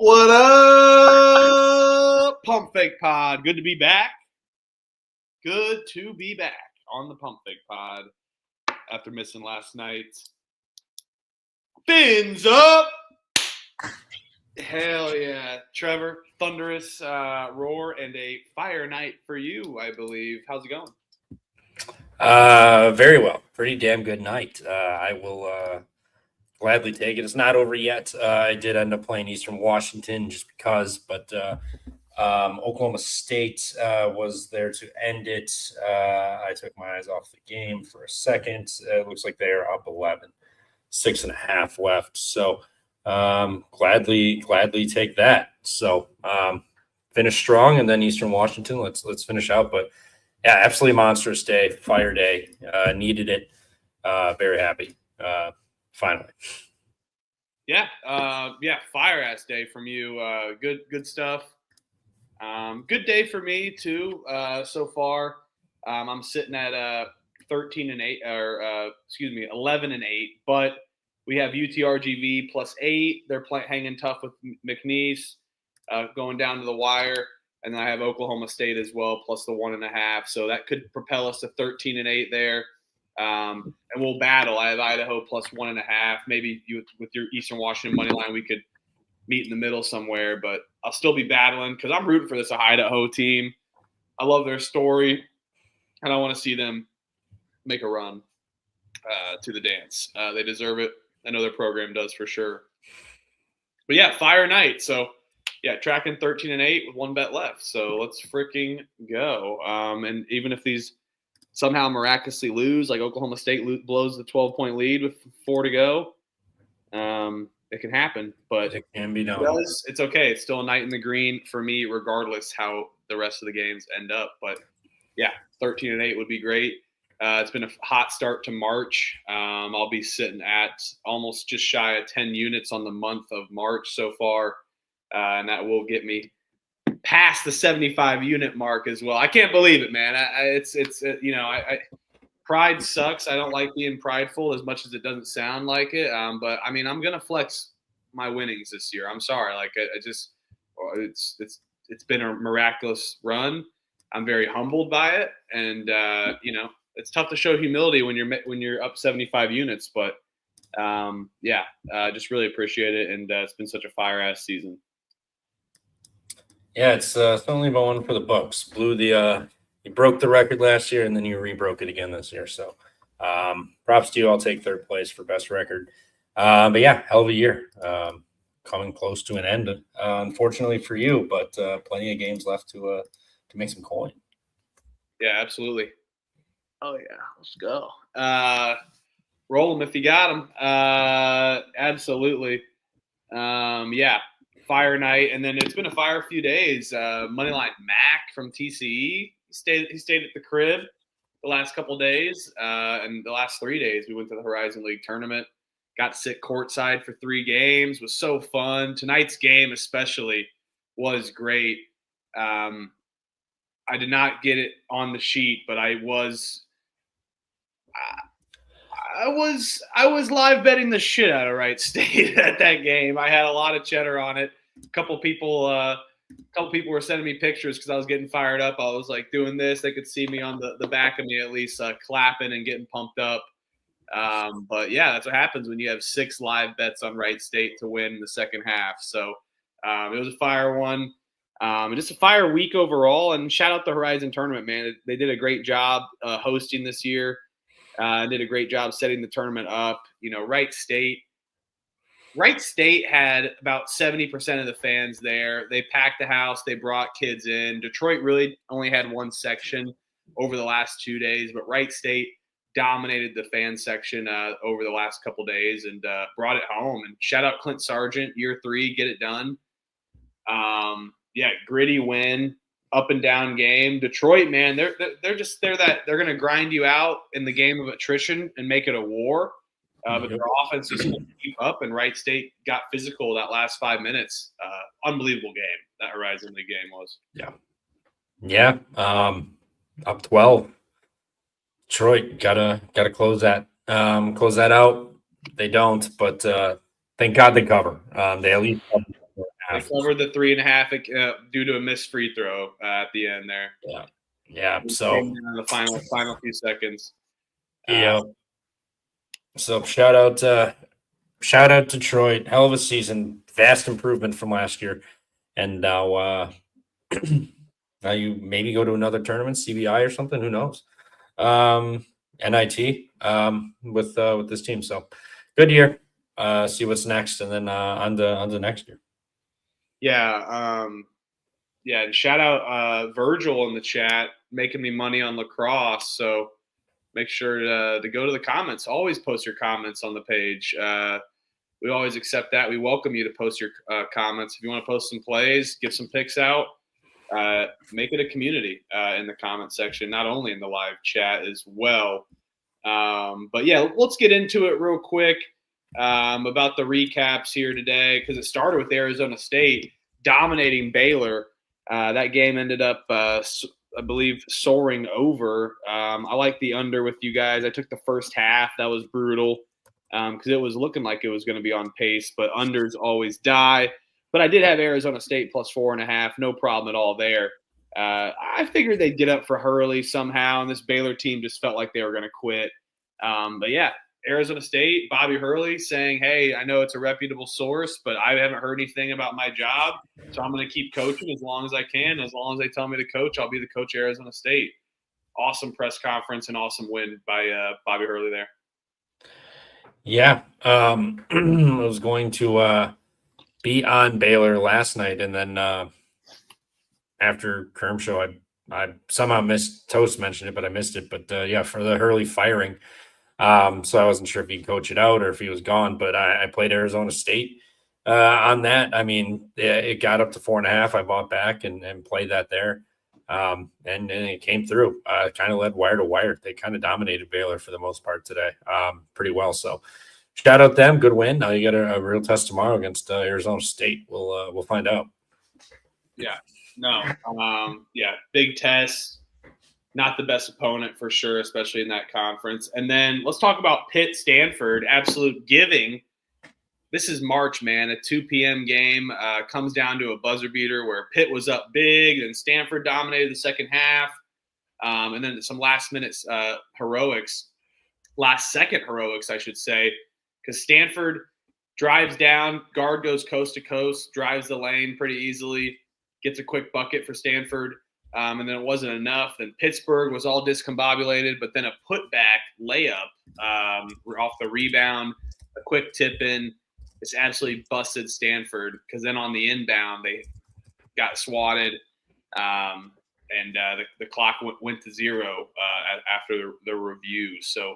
What up, Pump Fake Pod? Good to be back. Good to be back on the Pump Fake Pod after missing last night. Fins up! Hell yeah. Trevor, thunderous roar and a fire night for you, I believe. How's it going? Very well. Pretty damn good night. I will gladly take it. It's not over yet. I did end up playing Eastern Washington just because, but Oklahoma State was there to end it. I took my eyes off the game for a second. It looks like they are up 11, 6.5 left. So gladly take that. So finish strong, and then Eastern Washington. Let's finish out. But yeah, absolutely monstrous day, fire day. Needed it. Very happy. Finally. Yeah, fire ass day from you. Good stuff. Good day for me too. So far, I'm sitting at 13-8, or 11-8. But we have UTRGV +8. They're hanging tough with McNeese, going down to the wire, and then I have Oklahoma State as well plus the 1.5. So that could propel us to 13-8 there. And we'll battle. I have Idaho plus 1.5. Maybe with your Eastern Washington money line, we could meet in the middle somewhere, but I'll still be battling because I'm rooting for this Idaho team. I love their story, and I want to see them make a run to the dance. They deserve it. I know their program does for sure. But yeah, fire night. So yeah, tracking 13-8 with one bet left. So let's freaking go. And even if these somehow miraculously lose, like Oklahoma State blows the 12-point lead with 4 to go, it can happen, but it can be done. It's okay. It's still a night in the green for me, regardless how the rest of the games end up. But yeah, 13-8 would be great. It's been a hot start to March. I'll be sitting at almost just shy of 10 units on the month of March so far, and that will get me past the 75 unit mark as well. I can't believe it, man. Pride sucks. I don't like being prideful as much as it doesn't sound like it. But I mean, I'm gonna flex my winnings this year. I'm sorry. Like it's been a miraculous run. I'm very humbled by it, and it's tough to show humility when you're up 75 units. But just really appreciate it, and it's been such a fire ass season. Yeah, it's certainly one for the books. You broke the record last year, and then you rebroke it again this year. So props to you. I'll take third place for best record. But yeah, hell of a year. Coming close to an end, unfortunately for you, but plenty of games left to make some coin. Yeah, absolutely. Oh yeah, let's go. Roll them if you got them. Absolutely. Yeah. Fire night, and then it's been a fire few days. Moneyline Mac from TCE. He stayed at the crib the last couple days, and the last 3 days we went to the Horizon League tournament. Got to sit courtside for 3 games. Was so fun. Tonight's game especially was great. I did not get it on the sheet, but I was live betting the shit out of Wright State at that game. I had a lot of cheddar on it. A couple people were sending me pictures because I was getting fired up. I was like doing this. They could see me on the back of me at least, clapping and getting pumped up. But yeah, that's what happens when you have 6 live bets on Wright State to win the second half. So it was a fire one. Just a fire week overall. And shout out the Horizon tournament, man. They did a great job hosting this year. Did a great job setting the tournament up. Wright State had about 70% of the fans there. They packed the house. They brought kids in. Detroit really only had one section over the last 2 days, but Wright State dominated the fan section over the last couple days and brought it home. And shout out Clint Sargent, year 3, get it done. Gritty win. Up and down game. Detroit, man, they're going to grind you out in the game of attrition and make it a war. But their offense is going to keep up, and Wright State got physical that last 5 minutes. Unbelievable game that Horizon League game was. Yeah. Up 12. Detroit gotta close that out. They don't, but thank God they cover. They at least They covered the 3.5 due to a missed free throw at the end there. Yeah. So in the final few seconds. Yeah. So shout out Detroit. Hell of a season. Vast improvement from last year. And now now you maybe go to another tournament, CBI or something. Who knows? NIT with this team. So good year. See what's next, and then on to next year. Yeah. Yeah. And shout out Virgil in the chat making me money on lacrosse. So make sure to go to the comments. Always post your comments on the page. We always accept that. We welcome you to post your comments. If you want to post some plays, give some picks out, make it a community in the comment section, not only in the live chat as well. But yeah, let's get into it real quick about the recaps here today, because it started with Arizona State dominating Baylor. That game ended up, I believe, soaring over. I like the under with you guys. I took the first half. That was brutal because it was looking like it was going to be on pace, but unders always die. But I did have Arizona State plus 4.5. No problem at all there. I figured they'd get up for Hurley somehow, and this Baylor team just felt like they were going to quit. But yeah, Arizona State, Bobby Hurley saying, hey, I know it's a reputable source, but I haven't heard anything about my job, so I'm going to keep coaching as long as I can. As long as they tell me to coach, I'll be the coach of Arizona State. Awesome press conference and awesome win by Bobby Hurley there. Yeah. I was going to be on Baylor last night, and then after Kerm show, I somehow missed Toast mentioned it, but I missed it. But yeah, for the Hurley firing. So I wasn't sure if he'd coach it out or if he was gone, but I played Arizona State on that. I mean, it got up to 4.5. I bought back and played that there. And it came through, kind of led wire to wire. They kind of dominated Baylor for the most part today, pretty well. So shout out them. Good win. Now you got a real test tomorrow against Arizona State. We'll find out. Yeah, no. Yeah, big test. Not the best opponent for sure, especially in that conference. And then let's talk about Pitt Stanford. Absolute giving. This is March, man. A 2 p.m. game comes down to a buzzer beater where Pitt was up big, and Stanford dominated the second half. And then some last-minute heroics, last-second heroics, I should say, because Stanford drives down, guard goes coast to coast, drives the lane pretty easily, gets a quick bucket for Stanford. And then it wasn't enough. Then Pittsburgh was all discombobulated, but then a putback layup off the rebound, a quick tip in. It's absolutely busted Stanford because then on the inbound, they got swatted and the clock went to zero after the review. So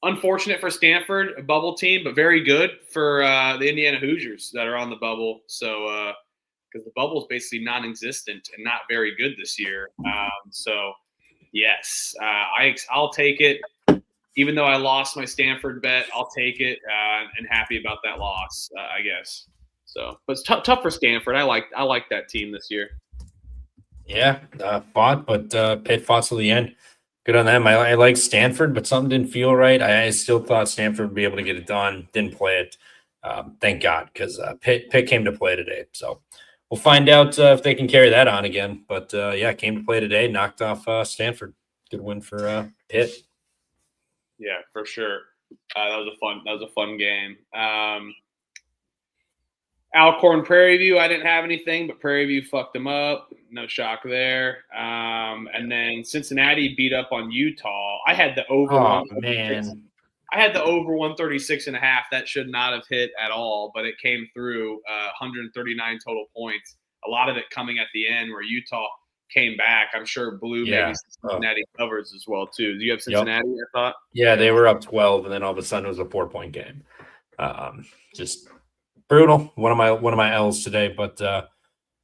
unfortunate for Stanford, a bubble team, but very good for the Indiana Hoosiers that are on the bubble. So, because the bubble is basically non-existent and not very good this year. So, yes, I'll take it. Even though I lost my Stanford bet, I'll take it and happy about that loss, I guess. So, but it's tough for Stanford. I like that team this year. Yeah, fought, but Pitt fought till the end. Good on them. I like Stanford, but something didn't feel right. I still thought Stanford would be able to get it done. Didn't play it. Thank God, because Pitt came to play today. So we'll find out if they can carry that on again. But yeah, came to play today, knocked off Stanford. Good win for Pitt. Yeah, for sure. That was a fun game. Alcorn Prairie View, I didn't have anything, but Prairie View fucked them up. No shock there. And then Cincinnati beat up on Utah. I had the over. Oh man. I had the over 136.5. That should not have hit at all, but it came through 139 total points. A lot of it coming at the end where Utah came back. I'm sure blew maybe Cincinnati covers as well too. Do you have Cincinnati? Yep. I thought. Yeah, they were up 12, and then all of a sudden it was a 4-point game. Just brutal. One of my L's today, but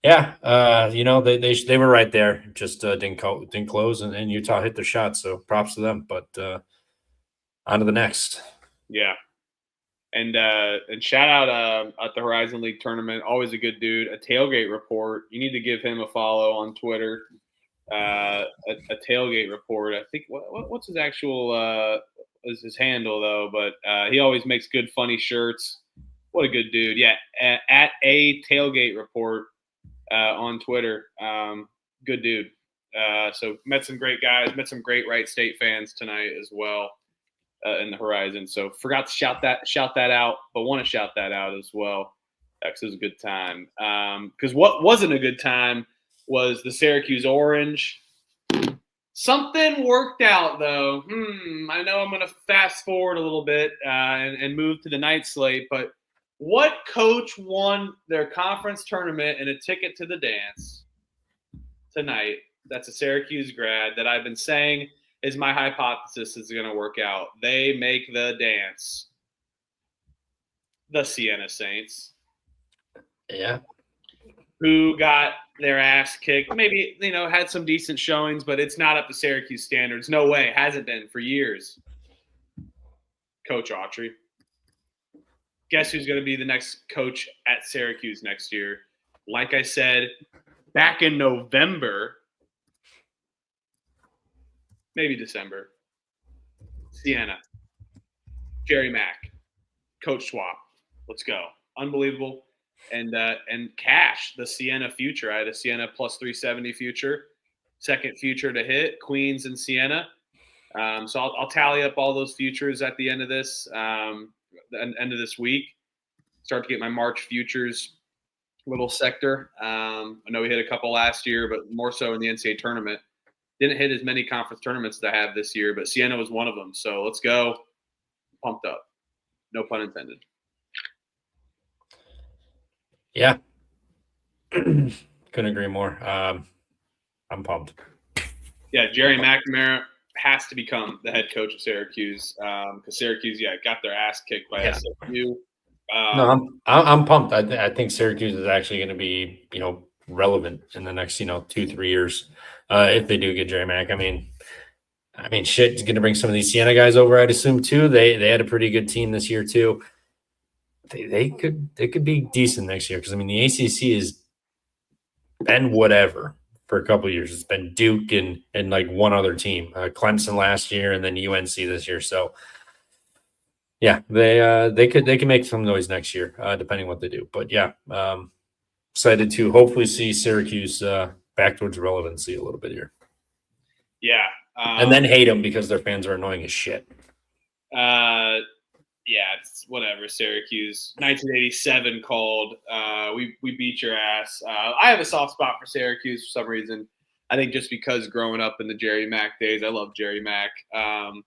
yeah, they were right there. Just didn't close, and Utah hit their shot. So props to them. But on to the next. Yeah. And shout out at the Horizon League tournament. Always a good dude. A tailgate report. You need to give him a follow on Twitter. A tailgate report. I think what's his actual is his handle though. But he always makes good funny shirts. What a good dude. Yeah, at a tailgate report on Twitter. Good dude. So met some great guys, met some great Wright State fans tonight as well in the Horizon. So forgot to shout that out, but want to shout that out as well because it was a good time. Because what wasn't a good time was the Syracuse Orange. Something worked out though. I know I'm going to fast forward a little bit and move to the night slate, but what coach won their conference tournament and a ticket to the dance tonight? That's a Syracuse grad that I've been saying is my hypothesis is going to work out. They make the dance. The Siena Saints. Yeah. Who got their ass kicked. Maybe, had some decent showings, but it's not up to Syracuse standards. No way. Hasn't been for years. Coach Autry. Guess who's going to be the next coach at Syracuse next year? Like I said, back in November, maybe December, Siena. Jerry Mack. Coach swap. Let's go. Unbelievable. And cash, the Siena future. I had a Siena plus 370 future. Second future to hit, Queens and Siena. So I'll tally up all those futures at the end of this end of this week. Start to get my March futures little sector. I know we hit a couple last year, but more so in the NCAA tournament. Didn't hit as many conference tournaments that I have this year, but Siena was one of them. So let's go. Pumped up. No pun intended. Yeah. Couldn't agree more. I'm pumped. Yeah, Jerry McNamara has to become the head coach of Syracuse because Syracuse, got their ass kicked by SMU. No, I'm pumped. I think Syracuse is actually going to be, relevant in the next, 2-3 years if they do get Jerry Mack. I mean, shit is going to bring some of these Siena guys over. I'd assume too. They had a pretty good team this year too. They could be decent next year because the ACC has been whatever for a couple of years. It's been Duke and like one other team, Clemson last year, and then UNC this year. So yeah, they could make some noise next year, depending what they do. But yeah, excited to hopefully see Syracuse back towards relevancy a little bit here. Yeah, and then hate them because their fans are annoying as shit. Yeah, it's whatever. Syracuse, 1987 called. We beat your ass. I have a soft spot for Syracuse for some reason. I think just because growing up in the Jerry Mack days, I love Jerry Mack. And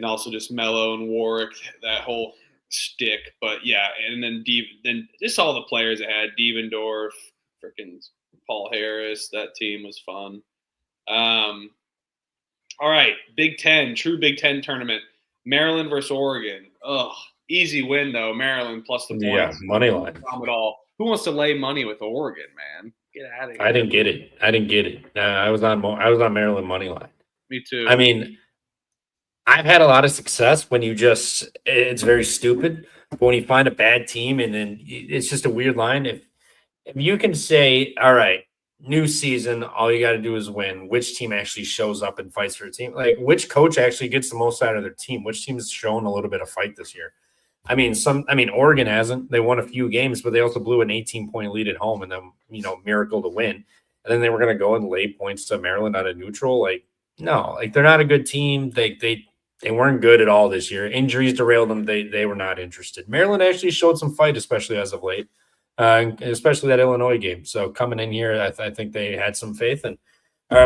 also just Mello and Warwick, that whole shtick. But yeah, and then just all the players it had. Devendorf, freaking Paul Harris. That team was fun. All right, Big Ten, true Big Ten tournament. Maryland versus Oregon. Ugh, easy win though. Maryland plus the points. Yeah, money line. At all. Who wants to lay money with Oregon, man? Get out of here. I didn't get it. I was on Maryland money line. Me too. I've had a lot of success when it's very stupid, but when you find a bad team and then it's just a weird line. If you can say, all right, new season, all you got to do is win. Which team actually shows up and fights for a team? Like, which coach actually gets the most out of their team? Which team has shown a little bit of fight this year? Oregon hasn't. They won a few games, but they also blew an 18-point lead at home and then, miracle to win. And then they were going to go and lay points to Maryland on a neutral. Like, no, like they're not a good team. They weren't good at all this year. Injuries derailed them. They were not interested. Maryland actually showed some fight, especially as of late. Especially that Illinois game. So coming in here, I think they had some faith and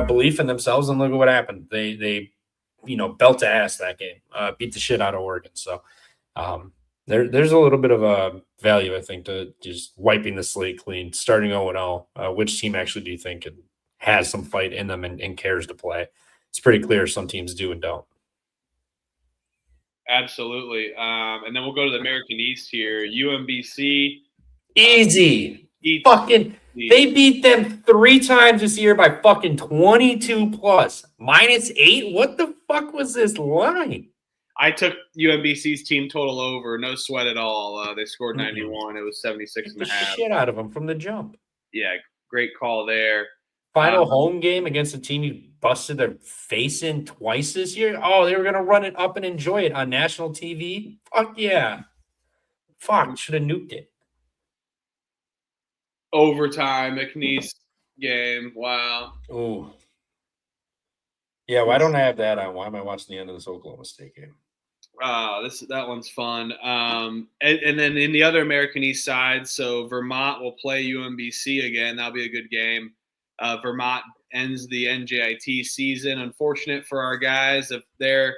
belief in themselves, and look at what happened. They belt to ass that game, beat the shit out of Oregon. So there's a little bit of a value, I think, to just wiping the slate clean, starting 0-0. Which team actually do you think has some fight in them and cares to play? It's pretty clear some teams do and don't. Absolutely. And then we'll go to the American East here. UMBC. Easy. They beat them 3 times this year by fucking 22 plus. -8? What the fuck was this line? I took UMBC's team total over. No sweat at all. They scored 91. It was 76.5. Shit out of them from the jump. Yeah, great call there. Final home game against a team you busted their face in twice this year. Oh, they were going to run it up and enjoy it on national TV? Fuck yeah. Fuck, should have nuked it. Overtime, McNeese game. Wow. Oh. Yeah, why don't I have that on? Why am I watching the end of this Oklahoma State game? That one's fun. And then in the other American East side, so Vermont will play UMBC again. That'll be a good game. Vermont ends the NJIT season. Unfortunate for our guys if they're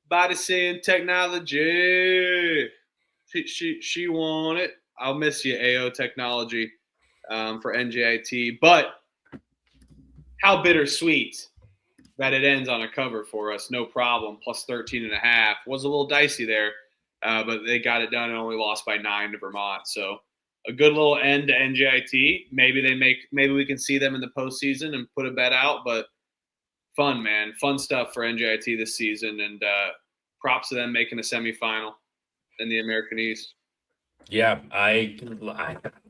body saying technology. She won it. I'll miss you, AO Technology, for NJIT. But how bittersweet that it ends on a cover for us, no problem. Plus 13.5 was a little dicey there, but they got it done and only lost by 9 to Vermont. So a good little end to NJIT. Maybe we can see them in the postseason and put a bet out. But fun, man, fun stuff for NJIT this season, and props to them making a semifinal in the American East. Yeah, I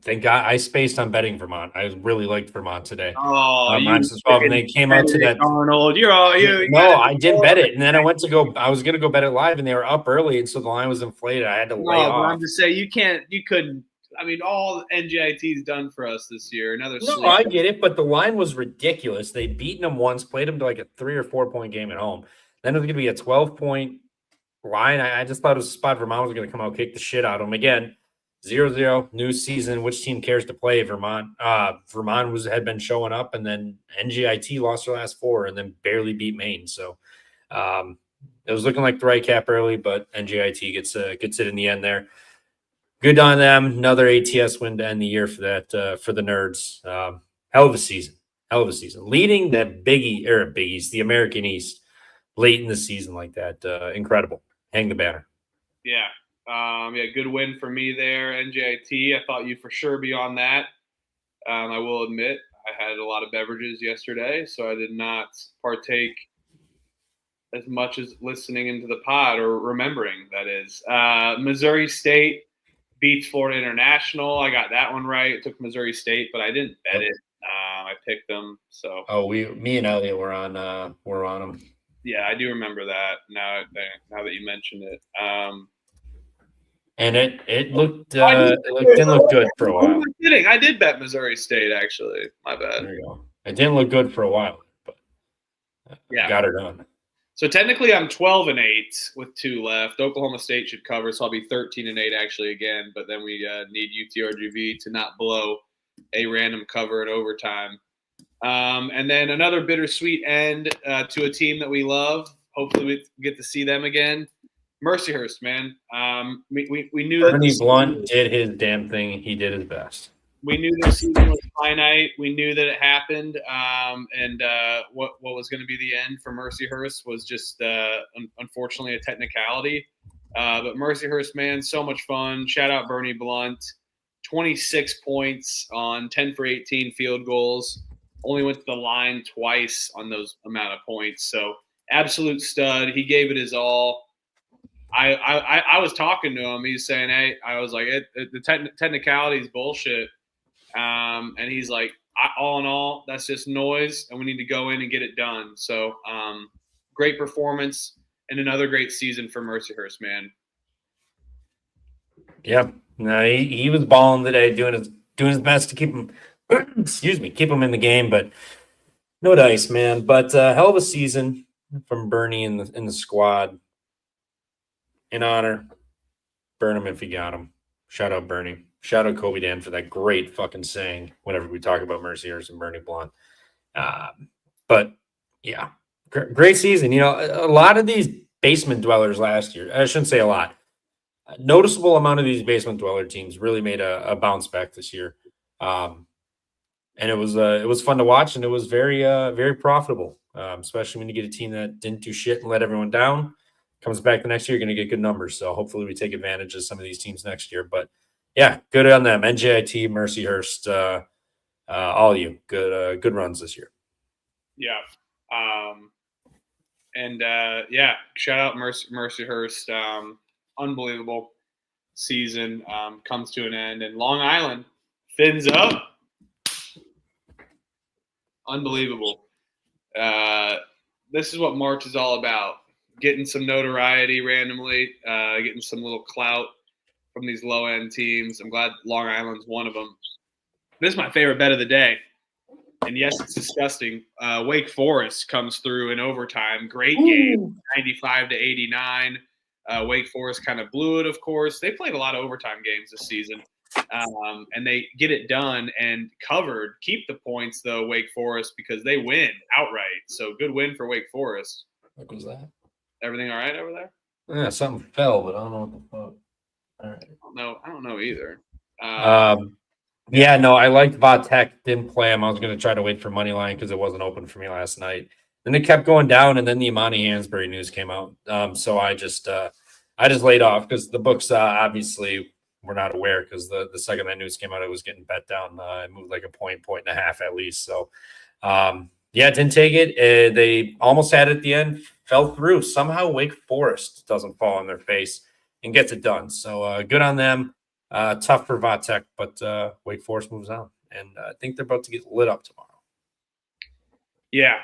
think I spaced on betting Vermont. I really liked Vermont today. Oh, and they came out to that. Arnold, I did bet it, and then I went to go. I was going to go bet it live, and they were up early, and so the line was inflated. I had to lay off. I'm just saying you couldn't. I mean, all NJIT's done for us this year. No, I get it, but the line was ridiculous. They'd beaten them once, played them to like a 3 or 4 point game at home. Then it was going to be a 12-point line. I just thought it was a spot Vermont was going to come out, kick the shit out of them again. 0-0, new season. Which team cares to play Vermont? Vermont had been showing up, and then NJIT lost their last 4 and then barely beat Maine. So it was looking like the right cap early, but NJIT gets it in the end there. Good on them. Another ATS win to end the year for the Nerds. Hell of a season. Leading the the American East late in the season like that. Incredible. Hang the banner. Yeah. Good win for me there, NJIT. I thought you'd for sure be on that. I will admit I had a lot of beverages yesterday, so I did not partake as much as listening into the pod or remembering, that is. Missouri State beats Florida International. I got that one right. It took Missouri State, but I didn't bet it. I picked them. So. Oh, me and Elliot were on them. Yeah, I do remember that. Now that you mentioned it. And it didn't look good for a while. I'm kidding. I did bet Missouri State, actually. My bad. There you go. It didn't look good for a while, but got it done. So technically I'm 12-8 with 2 left. Oklahoma State should cover, so I'll be 13-8 actually again. But then we need UTRGV to not blow a random cover in overtime. And then another bittersweet end to a team that we love. Hopefully we get to see them again. Mercyhurst, man. We knew that Bernie Blunt did his damn thing. He did his best. We knew the season was finite. We knew that it happened. And what was going to be the end for Mercyhurst was just unfortunately a technicality. But Mercyhurst, man, so much fun. Shout out Bernie Blunt. 26 points on 10 for 18 field goals. Only went to the line twice on those amount of points. So absolute stud. He gave it his all. I was talking to him. He's saying, "Hey," I was like, "The technicality is bullshit," and he's like, "All in all, that's just noise, and we need to go in and get it done." So, great performance and another great season for Mercyhurst, man. Yeah, no, he was balling today, doing his best to keep him, keep him in the game, but no dice, man. But hell of a season from Bernie in the squad. In honor, burn him if you got him. Shout out Bernie. Shout out Kobe Dan for that great fucking saying whenever we talk about Mercyhurst and Bernie Blunt. But yeah, great season. You know, a lot of these basement dwellers last year, I shouldn't say a lot, a noticeable amount of these basement dweller teams really made a bounce back this year. And it was fun to watch, and it was very profitable, especially when you get a team that didn't do shit and let everyone down. Comes back the next year, you're going to get good numbers. So hopefully we take advantage of some of these teams next year. But yeah, good on them. NJIT, Mercyhurst, all of you. Good runs this year. Yeah. Shout out Mercyhurst. Unbelievable season comes to an end. And Long Island, fins up. Unbelievable. This is what March is all about. getting some notoriety randomly, getting some little clout from these low-end teams. I'm glad Long Island's one of them. This is my favorite bet of the day. And yes, it's disgusting. Wake Forest comes through in overtime. Great game, 95-89. Wake Forest kind of blew it, of course. They played a lot of overtime games this season. And they get it done and covered. Keep the points, though, Wake Forest, because they win outright. So good win for Wake Forest. What was that? Everything all right over there? Yeah, something fell, but I don't know what the fuck. All right. I don't know either. Yeah, no, I liked Vatek. Didn't play him. I was going to try to wait for money line because it wasn't open for me last night. Then it kept going down, and then the Imani Hansberry news came out. So I just laid off because the books obviously were not aware because the second that news came out, it was getting bet down. It moved like a point and a half at least. So didn't take it. They almost had it at the end, fell through. Somehow Wake Forest doesn't fall on their face and gets it done. So good on them. Tough for Vatek, but Wake Forest moves on. And I think they're about to get lit up tomorrow. Yeah.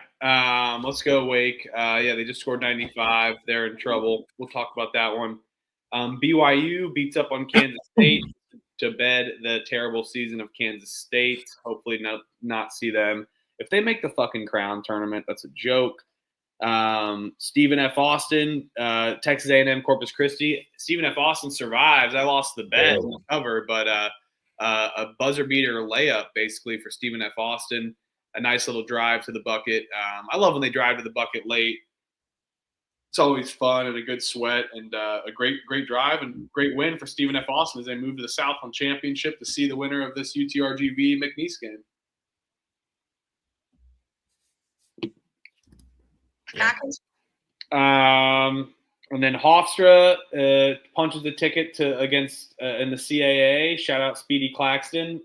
Let's go Wake. They just scored 95. They're in trouble. We'll talk about that one. BYU beats up on Kansas State to bed the terrible season of Kansas State. Hopefully not see them. If they make the fucking Crown tournament, that's a joke. Stephen F. Austin, Texas A&M Corpus Christi. Stephen F. Austin survives. I lost the bet in the cover, but a buzzer beater layup basically for Stephen F. Austin. A nice little drive to the bucket. I love when they drive to the bucket late. It's always fun and a good sweat and a great drive and great win for Stephen F. Austin as they move to the Southland Championship to see the winner of this UTRGV McNeese game. And then Hofstra punches the ticket against in the CAA. Shout out Speedy Claxton.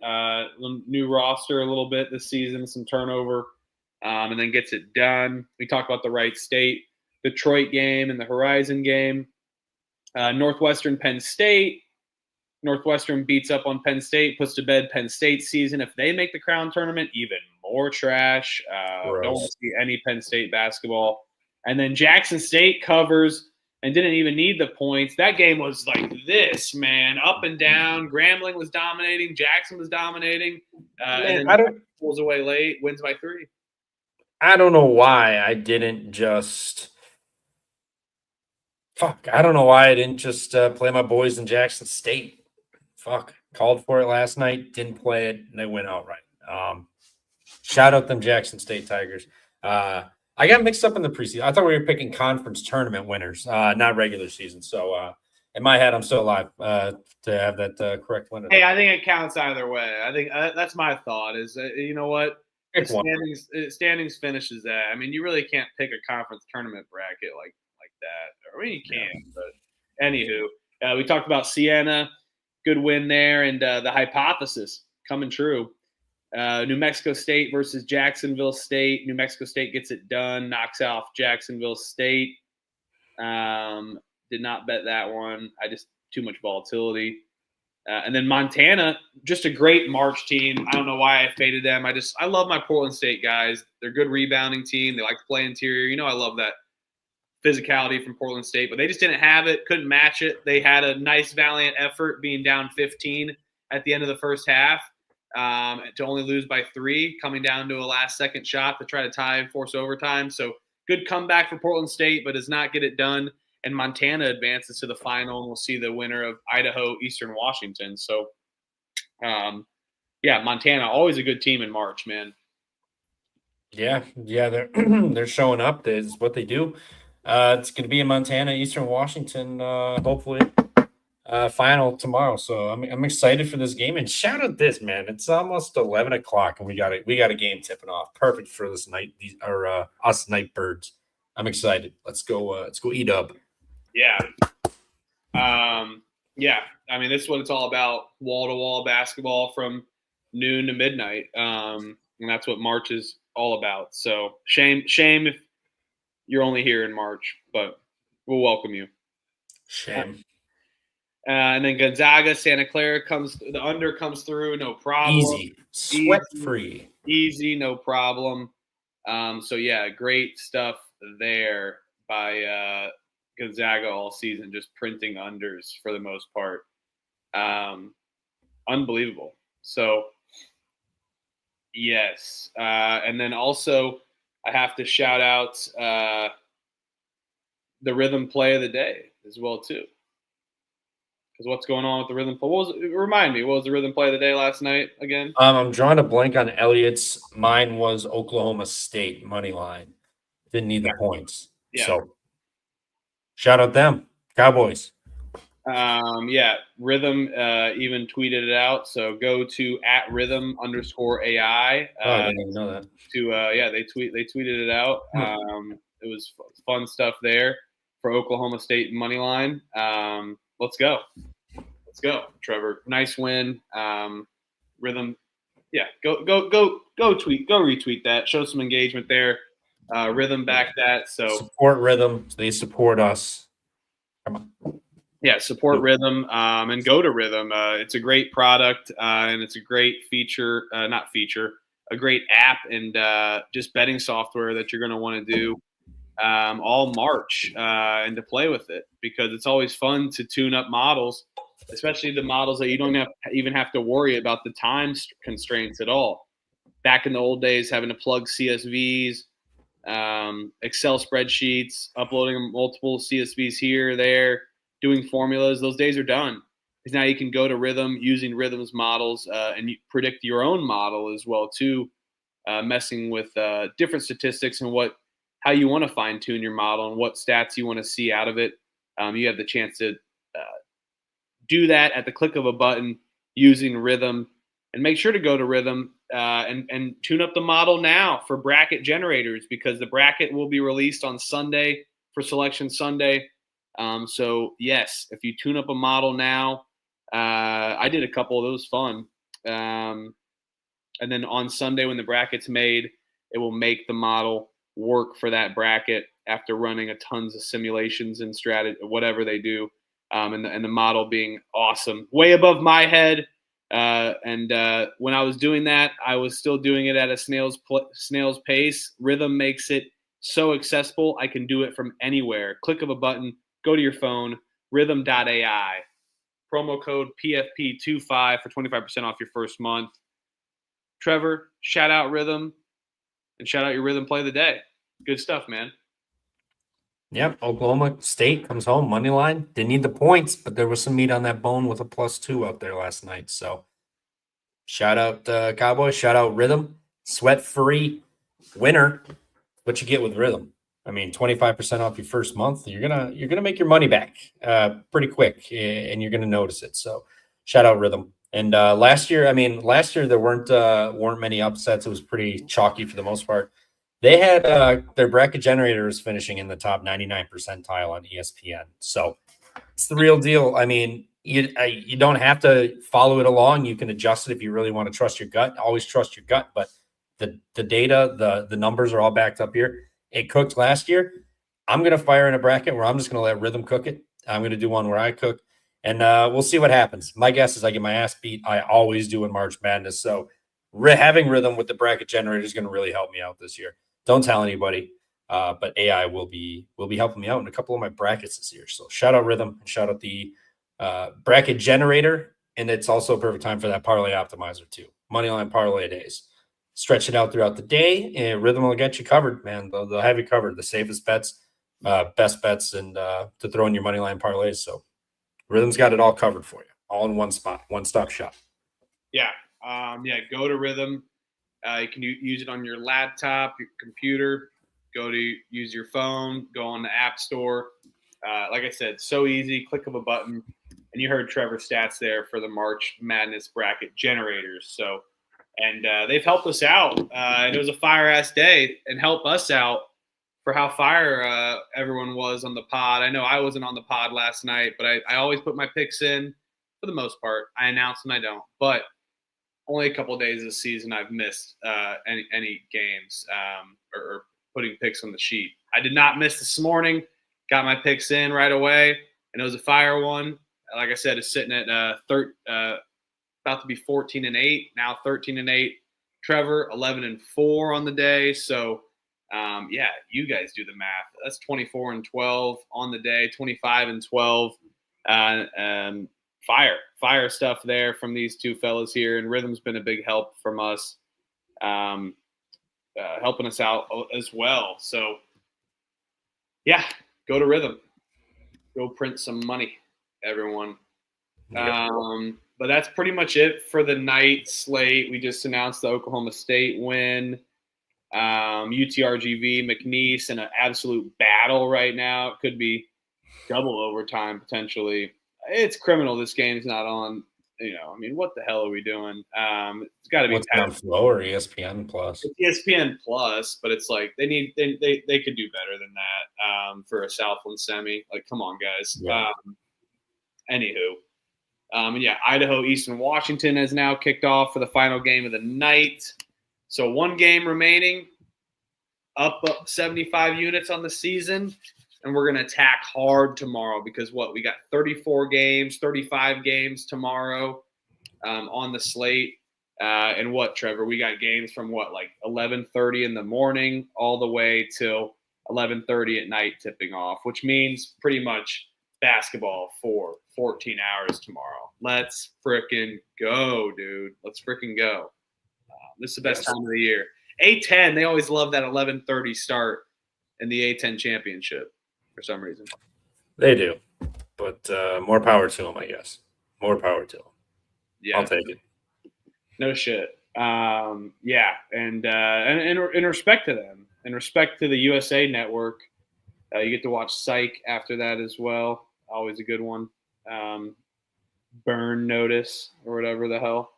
New roster a little bit this season, some turnover, and then gets it done. We talked about the Wright State, Detroit game, and the Horizon game. Northwestern Penn State. Northwestern beats up on Penn State, puts to bed Penn State's season. If they make the Crown tournament, even more trash. Don't want to see any Penn State basketball. And then Jackson State covers and didn't even need the points. That game was like this, man, up and down. Grambling was dominating. Jackson was dominating. And then pulls away late, wins by 3. I don't know why I didn't just I don't know why I didn't just play my boys in Jackson State. Called for it last night, didn't play it, and they went outright. Shout out them Jackson State Tigers. I got mixed up in the preseason. I thought we were picking conference tournament winners, not regular season. So in my head, I'm still alive to have that correct winner. Hey, I think it counts either way. I think that's my thought is, you know what? Standings finishes that. I mean, you really can't pick a conference tournament bracket like that. I mean, you can, but anywho, we talked about Siena. Good win there, and the hypothesis coming true. New Mexico State versus Jacksonville State. New Mexico State gets it done, knocks off Jacksonville State. Did not bet that one. Too much volatility. And then Montana, just a great March team. I don't know why I faded them. I love my Portland State guys. They're a good rebounding team. They like to play interior. You know, I love that physicality from Portland State, but they just didn't have it, couldn't match it. They had a nice valiant effort being down 15 at the end of the first half to only lose by 3, coming down to a last-second shot to try to tie and force overtime. So good comeback for Portland State, but does not get it done. And Montana advances to the final, and we'll see the winner of Idaho, Eastern Washington. So, Montana, always a good team in March, man. Yeah, they're showing up. That's what they do. It's going to be in Montana, Eastern Washington, hopefully, final tomorrow. So I'm excited for this game. And shout out this, man. It's almost 11 o'clock, and we got a game tipping off. Perfect for this night. Us night birds. I'm excited. Let's go eat up. Yeah. I mean, this is what it's all about. Wall-to-wall basketball from noon to midnight. And that's what March is all about. So shame if you're only here in March, but we'll welcome you. Shame. And then Gonzaga, Santa Clara the under comes through, no problem. Easy. Sweat-free. Easy, no problem. Great stuff there. by Gonzaga all season, just printing unders for the most part. Unbelievable. So, yes. And then also, I have to shout out the rhythm play of the day as well, too. Because what's going on with the rhythm play? Remind me, what was the rhythm play of the day last night again? I'm drawing a blank on Elliott's. Mine was Oklahoma State money line. Didn't need the points. Yeah. So shout out them. Cowboys. Rhythm even tweeted it out. So go to @rhythm_AI. I didn't even know that. They tweeted it out. It was fun stuff there for Oklahoma State money line. Let's go, Trevor. Nice win. Rhythm. Yeah, go retweet that. Show some engagement there. Rhythm back that. So support Rhythm. They support us. Come on. Yeah, support Rhythm and go to Rhythm. It's a great product and it's a great a great app and just betting software that you're going to want to do all March and to play with it because it's always fun to tune up models, especially the models that you don't even have to worry about the time constraints at all. Back in the old days, having to plug CSVs, Excel spreadsheets, uploading multiple CSVs here, there, doing formulas, those days are done. Because now you can go to Rhythm using Rhythm's models and you predict your own model as well too, messing with different statistics and how you want to fine tune your model and what stats you want to see out of it. You have the chance to do that at the click of a button using Rhythm. And make sure to go to Rhythm and tune up the model now for bracket generators because the bracket will be released on Sunday for Selection Sunday. So, yes, if you tune up a model now, I did a couple of those fun. And then on Sunday when the bracket's made, it will make the model work for that bracket after running a tons of simulations and strategy, whatever they do. And the model being awesome, way above my head. And when I was doing that, I was still doing it at a snail's pace. Rhythm makes it so accessible. I can do it from anywhere. Click of a button, go to your phone, rhythm.ai. Promo code PFP25 for 25% off your first month. Trevor, shout out Rhythm and shout out your Rhythm play of the day. Good stuff, man. Yep, Oklahoma State comes home, money line. Didn't need the points, but there was some meat on that bone with a +2 out there last night. So shout out Cowboys, shout out Rhythm, sweat-free winner. What you get with Rhythm. I mean, 25% off your first month. You're gonna make your money back pretty quick, and you're gonna notice it. So shout out Rhythm. And last year there weren't many upsets. It was pretty chalky for the most part. They had their bracket generators finishing in the top 99 percentile on ESPN. So it's the real deal. I mean, you don't have to follow it along. You can adjust it if you really want to trust your gut. Always trust your gut. But the data, the numbers are all backed up here. It cooked last year. I'm going to fire in a bracket where I'm just going to let Rhythm cook it. I'm going to do one where I cook. And we'll see what happens. My guess is I get my ass beat. I always do in March Madness. So having Rhythm with the bracket generator is going to really help me out this year. Don't tell anybody, but AI will be helping me out in a couple of my brackets this year. So shout out Rhythm and shout out the bracket generator, and it's also a perfect time for that parlay optimizer too. Moneyline parlay days. Stretch it out throughout the day, and Rhythm will get you covered, man. They'll have you covered. The safest bets, best bets, and to throw in your moneyline parlays. So Rhythm's got it all covered for you, all in one spot, one-stop shop. Yeah, go to Rhythm. You can use it on your laptop, your computer. Use your phone. Go on the App Store. Like I said, so easy. Click of a button. And you heard Trevor's stats there for the March Madness bracket generators. So, and they've helped us out. It was a fire-ass day and help us out for how fire everyone was on the pod. I know I wasn't on the pod last night, but I always put my picks in for the most part. I announce and I don't. But only a couple of days this season I've missed any games or putting picks on the sheet. I did not miss this morning. Got my picks in right away, and it was a fire one. Like I said, it's sitting at about to be 14-8 now, 13-8. Trevor 11-4 on the day. So Yeah, you guys do the math. That's 24-12 on the day, 25-12. Fire stuff there from these two fellas here, and Rhythm's been a big help from us, helping us out as well. So, yeah, go to Rhythm, go print some money, everyone. Yep. But that's pretty much it for the night slate. We just announced the Oklahoma State win. UTRGV, McNeese in an absolute battle right now. It could be double overtime potentially. It's criminal this game's not on. I mean, what the hell are we doing? It's got to be What's on Flow or ESPN Plus? It's ESPN Plus, but it's like they could do better than that for a Southland semi. Like, come on, guys. Yeah. Anywho. And yeah, Idaho, Eastern Washington has now kicked off for the final game of the night. So one game remaining, up 75 units on the season, and we're going to attack hard tomorrow because we got 35 games tomorrow on the slate. And Trevor? We got games from like 11:30 in the morning all the way till 11:30 at night tipping off, which means pretty much basketball for 14 hours tomorrow. Let's frickin' go, dude. Let's frickin' go. This is the best time of the year. A10, they always love that 11:30 start in the A10 championship for some reason. They do, but more power to them, I guess. More power to them. Yeah, I'll take it. No shit. Yeah, and in respect to them, in respect to the USA Network, you get to watch Psych after that as well. Always a good one. Burn Notice or whatever the hell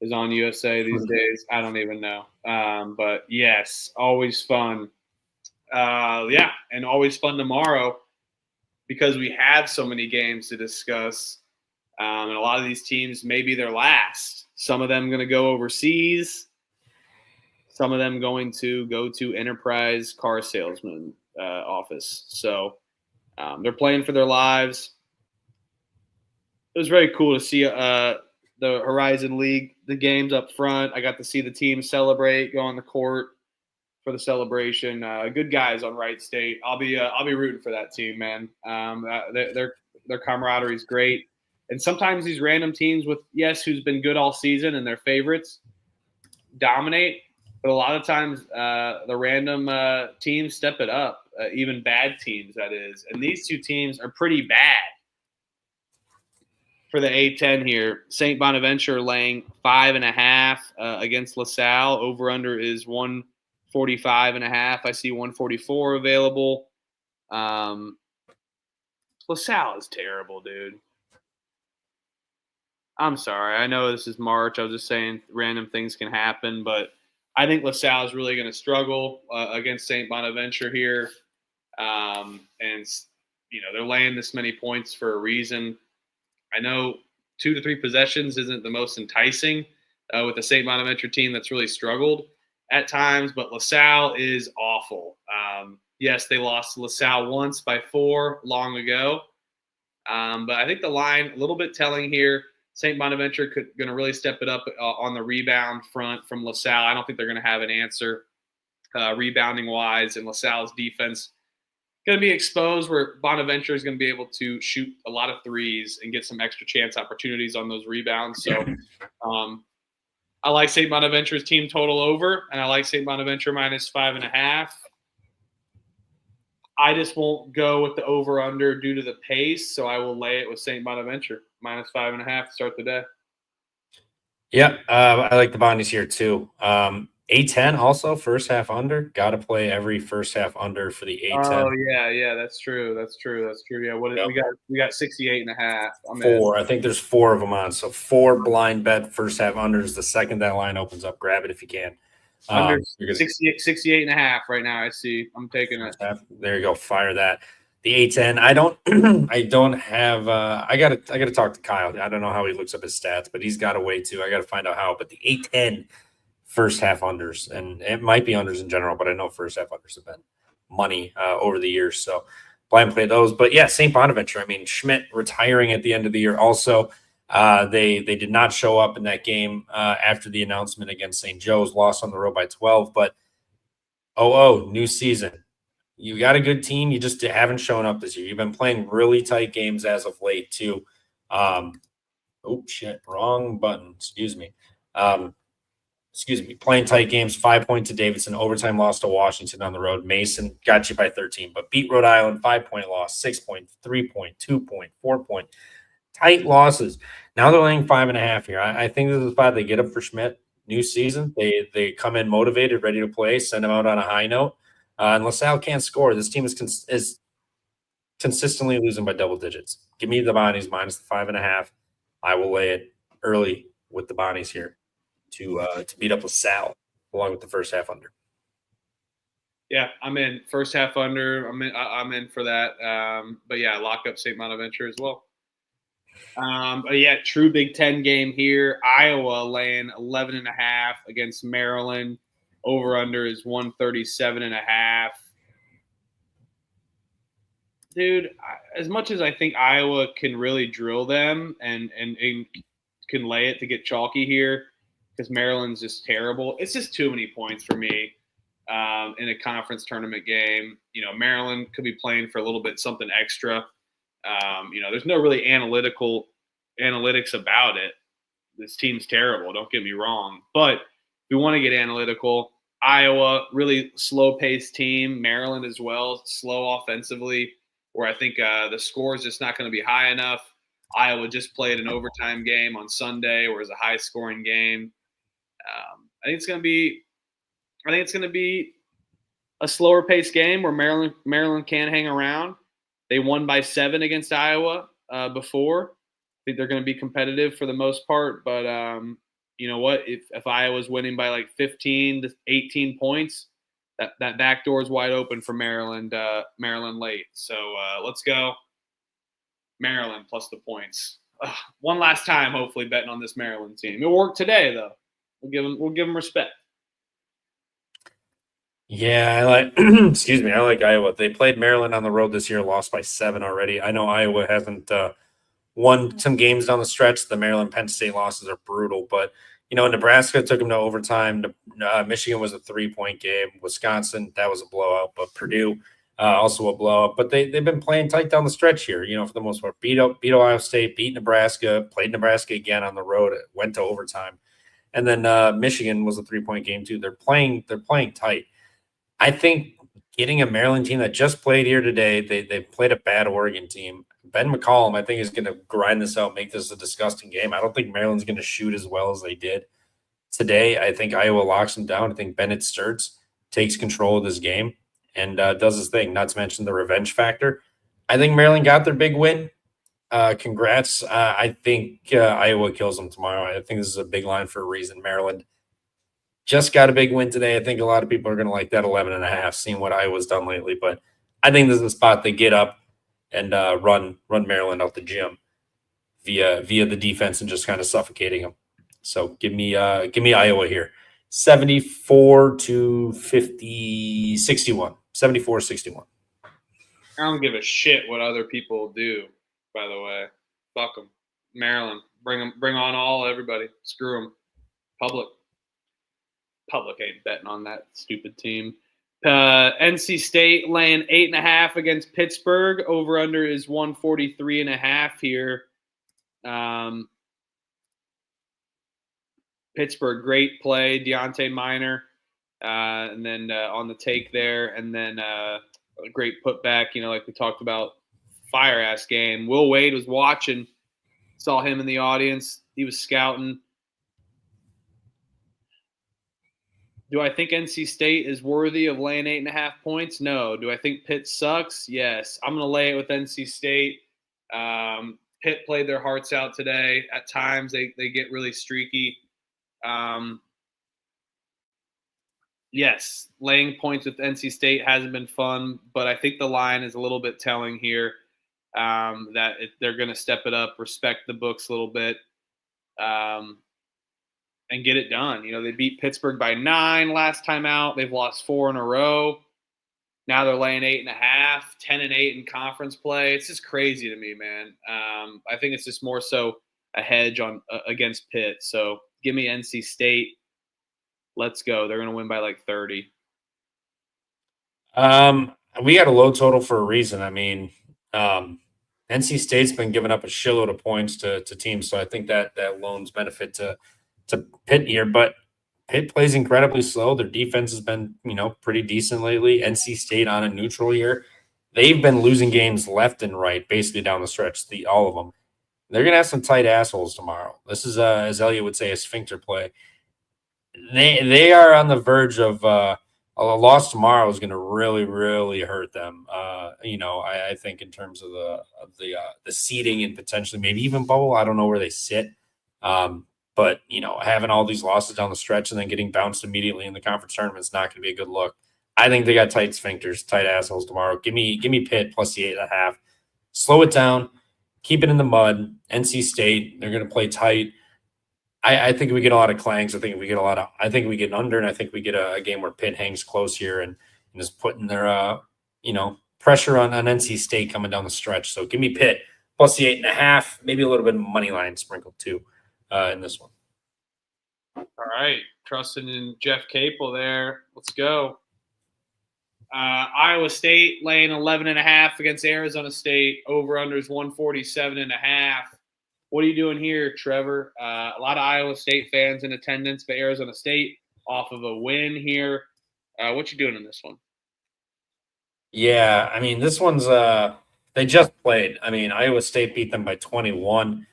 is on USA these days. I don't even know. But yes, always fun. Yeah, and always fun tomorrow because we have so many games to discuss. And a lot of these teams may be their last. Some of them going to go overseas. Some of them going to go to Enterprise Car Salesman office. So they're playing for their lives. It was very cool to see the Horizon League, the games up front. I got to see the team celebrate, go on the court for the celebration. Good guys on Wright State. I'll be rooting for that team, man. Their camaraderie is great. And sometimes these random teams who's been good all season and their favorites dominate. But a lot of times the random teams step it up, even bad teams, that is. And these two teams are pretty bad. For the A10 here, St. Bonaventure laying 5.5 against LaSalle. Over-under is 145.5. I see 144 available. LaSalle is terrible, dude. I'm sorry. I know this is March. I was just saying random things can happen, but I think LaSalle is really going to struggle against St. Bonaventure here. And, they're laying this many points for a reason. I know 2 to 3 possessions isn't the most enticing with the St. Bonaventure team that's really struggled at times, but LaSalle is awful. Yes, they lost to LaSalle once by 4 long ago, but I think the line a little bit telling here. St. Bonaventure going to really step it up on the rebound front from LaSalle. I don't think they're going to have an answer rebounding-wise, and LaSalle's defense going to be exposed where Bonaventure is going to be able to shoot a lot of threes and get some extra chance opportunities on those rebounds. So I like St. Bonaventure's team total over, and I like St. Bonaventure minus 5.5. I just won't go with the over-under due to the pace, so I will lay it with St. Bonaventure minus 5.5 to start the day. Yeah, I like the Bonnies here too. A10 also first half under. Got to play every first half under for the A10. Oh yeah, that's true. Yeah, we got 68.5. 4. I think there's 4 of them on. So 4 blind bet first half unders. The second that line opens up, grab it if you can. Under 68.5 right now. I see. I'm taking it. There you go. Fire that. The A10. I don't have. I gotta talk to Kyle. I don't know how he looks up his stats, but he's got a way to. I got to find out how. But the A10 first half unders, and it might be unders in general, but I know first half unders have been money over the years. So blind play those. But yeah, St. Bonaventure. I mean, Schmidt retiring at the end of the year. Also, they did not show up in that game after the announcement against St. Joe's, lost on the road by 12. But New season. You got a good team. You just haven't shown up this year. You've been playing really tight games as of late, too. Oh, shit. Wrong button. Excuse me. Playing tight games, 5 points to Davidson, overtime loss to Washington on the road. Mason got you by 13, but beat Rhode Island, 5 point loss, 6 point, 3 point, 2 point, 4 point. Tight losses. Now they're laying 5.5 here. I think this is the spot they get up for Schmidt. New season. They come in motivated, ready to play, send them out on a high note. And LaSalle can't score. This team is consistently losing by double digits. Give me the Bonnies minus the 5.5. I will lay it early with the Bonnies here to beat up LaSalle along with the first half under. Yeah, I'm in first half under. I'm in for that. But yeah, lock up St. Bonaventure as well. But yeah, true Big Ten game here. Iowa laying 11.5 against Maryland. Over under is 137.5. Dude, as much as I think Iowa can really drill them and can lay it to get chalky here, because Maryland's just terrible. It's just too many points for me in a conference tournament game. Maryland could be playing for a little bit something extra. There's no really analytics about it. This team's terrible. Don't get me wrong. But if we want to get analytical, Iowa, really slow-paced team. Maryland as well, slow offensively, where I think the score is just not going to be high enough. Iowa just played an overtime game on Sunday, where it was a high-scoring game. I think it's going to be a slower-paced game where Maryland can hang around. They won by 7 against Iowa before. I think they're going to be competitive for the most part, but you know what? If Iowa's winning by like 15 to 18 points, that back door is wide open for Maryland late. So let's go Maryland plus the points. One last time, hopefully betting on this Maryland team. It worked today though. We'll give them respect. Yeah, I like I like Iowa. They played Maryland on the road this year, lost by 7 already. I know Iowa hasn't won some games down the stretch. The Maryland Penn State losses are brutal, but Nebraska took them to overtime. Michigan was a 3-point game. Wisconsin, that was a blowout, but Purdue also a blowout. But they've been playing tight down the stretch here. For the most part, beat Ohio State, beat Nebraska, played Nebraska again on the road, went to overtime, and then Michigan was a 3-point game too. They're playing tight. I think getting a Maryland team that just played here today, they played a bad Oregon team. Ben McCollum, I think, is going to grind this out, make this a disgusting game. I don't think Maryland's going to shoot as well as they did today. I think Iowa locks them down. I think Bennett Sturts takes control of this game and does his thing, not to mention the revenge factor. I think Maryland got their big win. Congrats. I think Iowa kills them tomorrow. I think this is a big line for a reason. Maryland just got a big win today. I think a lot of people are going to like that 11.5, seeing what Iowa's done lately. But I think this is the spot they get up and run Maryland out the gym via the defense and just kind of suffocating them. So give me Iowa here. 74-50, 61. I don't give a shit what other people do, by the way. Fuck them. Maryland. Bring on everybody. Screw them. Public ain't betting on that stupid team. NC State laying 8.5 against Pittsburgh. Over under is 143.5 here. Pittsburgh, great play. Deontay Minor, and then on the take there, and then a great putback. Like we talked about, fire ass game. Will Wade was watching. Saw him in the audience. He was scouting. Do I think NC State is worthy of laying 8.5 points? No. Do I think Pitt sucks? Yes. I'm going to lay it with NC State. Pitt played their hearts out today. At times, they get really streaky. Yes, laying points with NC State hasn't been fun, but I think the line is a little bit telling here that they're going to step it up, respect the books a little bit. And get it done. They beat Pittsburgh by 9 last time out. They've lost 4 in a row. Now they're laying 8.5, 10-8 in conference play. It's just crazy to me, man. I think it's just more so a hedge on against Pitt. So give me NC State. Let's go. They're going to win by like 30. We got a low total for a reason. I mean, NC State's been giving up a shitload of points to teams, so I think that loans benefit to Pitt here. But Pitt plays incredibly slow. Their defense has been, pretty decent lately. NC State on a neutral year, they've been losing games left and right, basically down the stretch. All of them. They're gonna have some tight assholes tomorrow. This is, as Elliot would say, a sphincter play. They are on the verge of a loss tomorrow is going to really really hurt them. I think in terms of the seeding and potentially maybe even bubble. I don't know where they sit, but having all these losses down the stretch and then getting bounced immediately in the conference tournament is not going to be a good look. I think they got tight sphincters, tight assholes tomorrow. Give me Pitt plus the 8.5. Slow it down, keep it in the mud. NC State, they're going to play tight. I think we get a lot of clangs. I think we get an under, and I think we get a game where Pitt hangs close here and is putting their pressure on NC State coming down the stretch. So give me Pitt plus the 8.5, maybe a little bit of money line sprinkled too in this one. All right, trusting in Jeff Capel there. Let's go. Iowa State laying 11.5 against Arizona State. Over under is 147.5. What are you doing here, Trevor? A lot of Iowa State fans in attendance, but Arizona State off of a win here. What you doing in this one? Yeah, I mean, this one's they just played. I mean, Iowa State beat them by 21,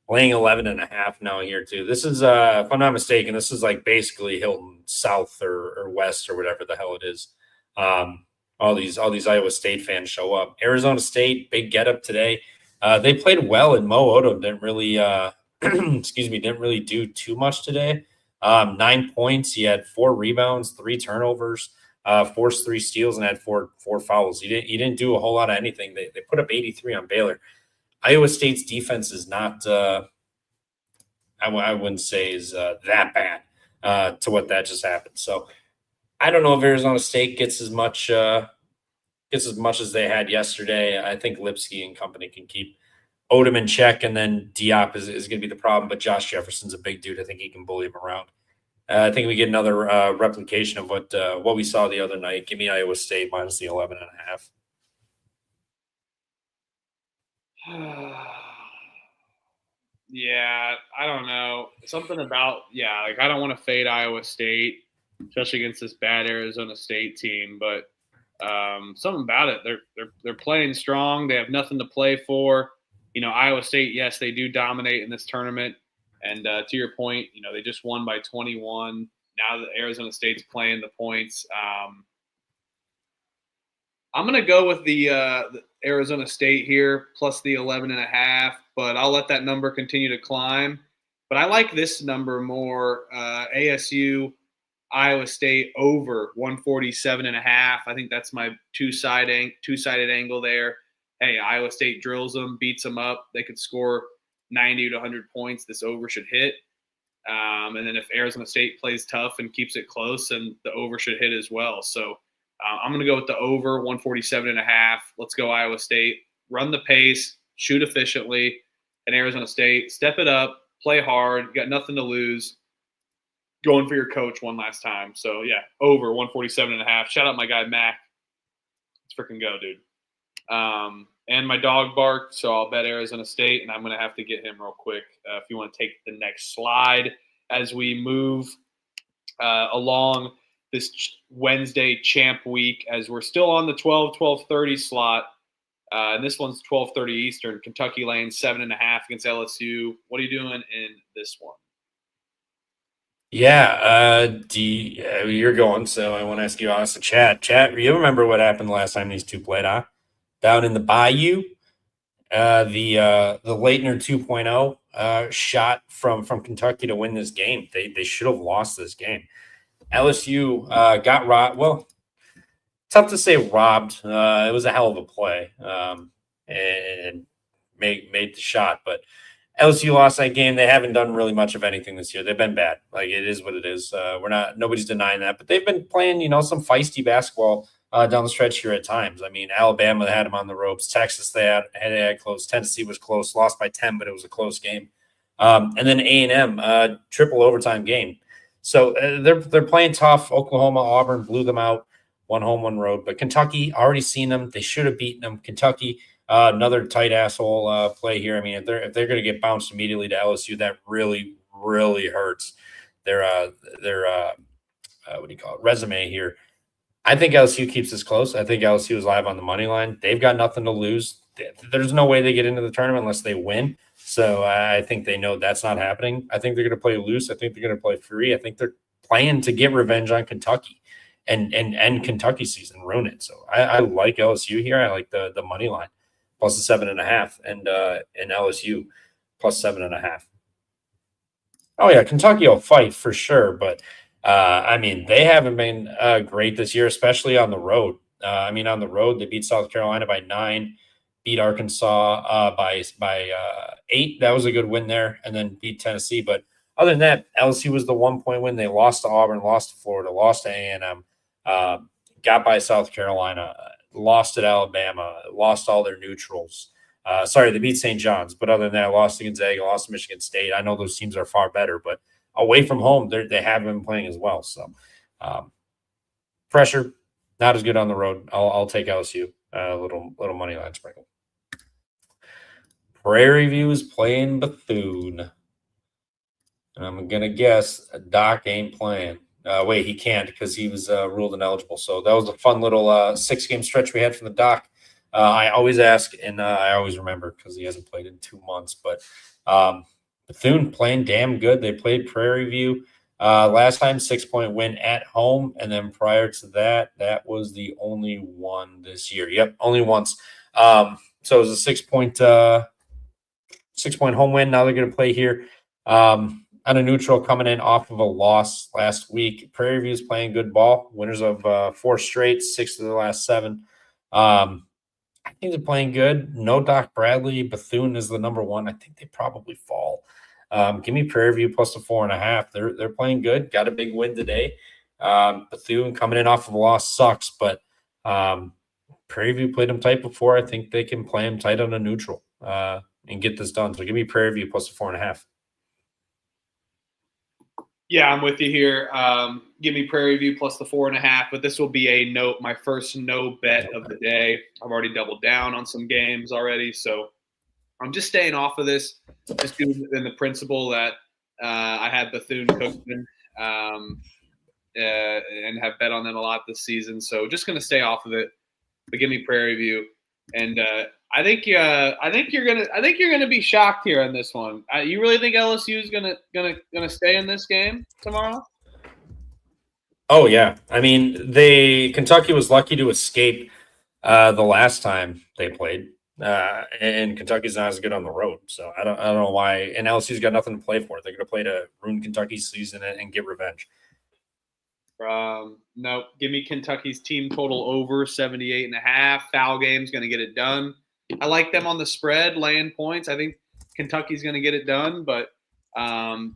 laying 11.5 now here too. This is, if I'm not mistaken, this is like basically Hilton South or West or whatever the hell it is. All these Iowa State fans show up. Arizona State, big get up today. They played well, and Mo Odom didn't really, didn't really do too much today. 9 points. He had 4 rebounds, 3 turnovers, forced 3 steals, and had four fouls. He didn't do a whole lot of anything. They put up 83 on Baylor. Iowa State's defense is not, I wouldn't say is that bad to what that just happened. So I don't know if Arizona State gets as much as they had yesterday. I think Lipsky and company can keep Odom in check, and then Diop is going to be the problem. But Josh Jefferson's a big dude. I think he can bully him around. I think we get another replication of what we saw the other night. Give me Iowa State minus the 11.5. Yeah, I don't know. Something about I don't want to fade Iowa State, especially against this bad Arizona State team, but something about it. They're playing strong. They have nothing to play for. Iowa State, yes, they do dominate in this tournament. And to your point, they just won by 21. Now that Arizona State's playing the points, I'm going to go with the Arizona State here plus the 11.5, but I'll let that number continue to climb. But I like this number more. ASU, Iowa State over 147.5. I think that's my two-sided angle there. Hey, Iowa State drills them, beats them up. They could score 90 to 100 points. This over should hit. And then if Arizona State plays tough and keeps it close, then the over should hit as well. So I'm going to go with the over 147.5. Let's go Iowa State. Run the pace, shoot efficiently, and Arizona State step it up, play hard. Got nothing to lose. Going for your coach one last time. So, yeah, over 147.5. Shout out my guy, Mac. Let's freaking go, dude. And my dog barked, so I'll bet Arizona State, and I'm going to have to get him real quick if you want to take the next slide as we move along this Wednesday champ week as we're still on the 12:30 slot. And this one's 12:30 Eastern. Kentucky laying 7.5 against LSU. What are you doing in this one? Yeah, you're going, so I want to ask you also, Chat, you remember what happened last time these two played, huh? Down in the Bayou, the Leitner 2.0 shot from Kentucky to win this game. They should have lost this game. LSU got robbed. Well, tough to say robbed. It was a hell of a play and made the shot, but LSU lost that game. They haven't done really much of anything this year. They've been bad. Like, it is what it is. Nobody's denying that, but they've been playing, some feisty basketball down the stretch here at times. I mean, Alabama had them on the ropes. Texas, they had close. Tennessee was close, lost by 10, but it was a close game. And then A&M, triple overtime game. So they're playing tough. Oklahoma, Auburn blew them out. one home, one road. But Kentucky, already seen them. They should have beaten them. Kentucky, another tight asshole play here. I mean, if they're going to get bounced immediately to LSU, that really hurts their what do you call it, resume here. I think LSU keeps this close. I think LSU is live on the money line. They've got nothing to lose. There's no way they get into the tournament unless they win. So I think they know that's not happening. I think they're going to play loose. I think they're going to play free. I think they're playing to get revenge on Kentucky and end Kentucky season, ruin it. So I like LSU here. I like the money line plus the 7.5 and LSU plus 7.5. Oh yeah, Kentucky will fight for sure, but I mean they haven't been great this year, especially on the road. I mean on the road they beat South Carolina by 9, beat Arkansas by 8. That was a good win there, and then beat Tennessee. But other than that, LSU was the 1-point win. They lost to Auburn, lost to Florida, lost to A&M, got by South Carolina, lost at Alabama, lost all their neutrals. Sorry, they beat St. John's, but other than that, lost to Gonzaga, lost to Michigan State. I know those teams are far better, but away from home, they haven't been playing as well. So pressure, not as good on the road. I'll take LSU. Little money line sprinkle. Prairie View is playing Bethune. And I'm going to guess Doc ain't playing. Wait, he can't because he was ruled ineligible. So that was a fun little 6-game stretch we had from the Doc. I always ask, and I always remember because he hasn't played in 2 months. But Bethune playing damn good. They played Prairie View last time, 6-point win at home. And then prior to that, that was the only one this year. Yep, only once. So it was a 6-point home win. Now they're going to play here on a neutral coming in off of a loss last week. Prairie View is playing good ball. Winners of 4 straight, 6 of the last 7. I think they're playing good. No Doc Bradley. Bethune is the number 1. I think they probably fall. Give me Prairie View plus the 4.5. They're playing good. Got a big win today. Bethune coming in off of a loss sucks, but Prairie View played them tight before. I think they can play them tight on a neutral and get this done. So give me Prairie View plus the 4.5. Yeah, I'm with you here. Give me Prairie View plus the 4.5, but this will be my first no bet of the day. I've already doubled down on some games already, so I'm just staying off of this, just doing in the principle that I had Bethune-Cookman and have bet on them a lot this season. So just going to stay off of it. But give me Prairie View, and I think you're gonna be shocked here on this one. You really think LSU is gonna stay in this game tomorrow? Oh yeah, I mean Kentucky was lucky to escape the last time they played, and Kentucky's not as good on the road. So I don't know why. And LSU's got nothing to play for. They're going to play to ruin Kentucky's season and get revenge. No, give me Kentucky's team total over 78.5. Foul game's going to get it done. I like them on the spread, laying points. I think Kentucky's going to get it done, but and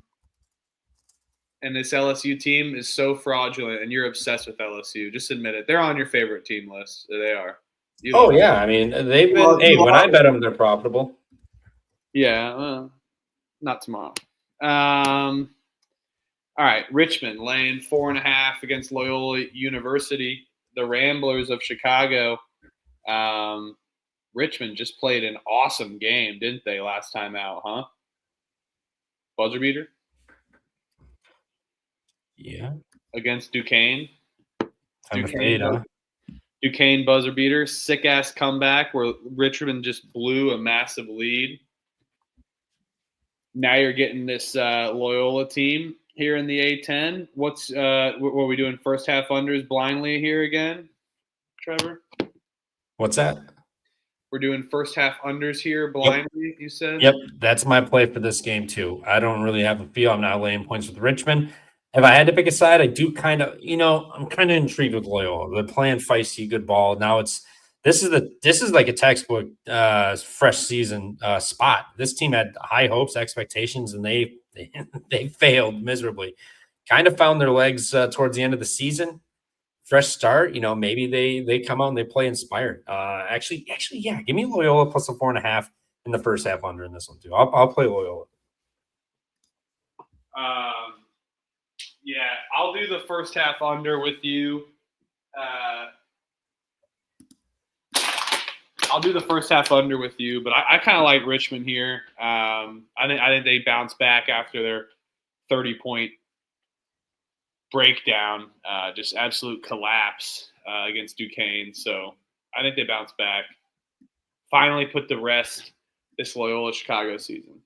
this LSU team is so fraudulent, and you're obsessed with LSU. Just admit it. They're on your favorite team list. They are. Yeah. I mean, they've been. Hey, when I bet them, they're profitable. Yeah, not tomorrow. All right, Richmond laying 4.5 against Loyola University. The Ramblers of Chicago. Richmond just played an awesome game, didn't they, last time out, huh? Buzzer beater? Yeah. Against Duquesne. Duquesne buzzer beater. Sick-ass comeback where Richmond just blew a massive lead. Now you're getting this Loyola team here in the A10. What are we doing? First half unders blindly here again, Trevor? What's that? We're doing first half unders here blindly, You said? Yep, that's my play for this game too. I don't really have a feel. I'm not laying points with Richmond. If I had to pick a side, I do kind of, I'm kind of intrigued with Loyola. They're playing feisty, good ball. Now this is like a textbook fresh season spot. This team had high hopes, expectations, and they failed miserably. Kind of found their legs towards the end of the season. Fresh start, maybe they come out and they play inspired. Actually, yeah. Give me Loyola plus a 4.5 in the first half under in this one too. I'll play Loyola. Yeah, I'll do the first half under with you. I'll do the first half under with you, but I kind of like Richmond here. I think they bounce back after their 30-point breakdown, just absolute collapse against Duquesne. So I think they bounce back. Finally put to rest this Loyola Chicago season.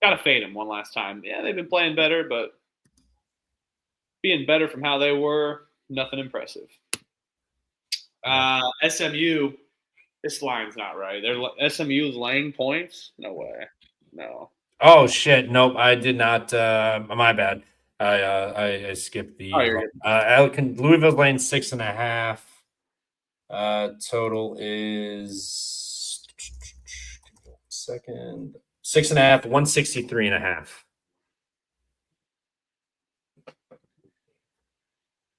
Got to fade them one last time. Yeah, they've been playing better, but being better from how they were, nothing impressive. SMU, this line's not right. SMU is laying points? No way. No. Oh shit! Nope, I did not. My bad. I skipped the. Louisville's laying 6.5. Total is second 6.5, 163.5.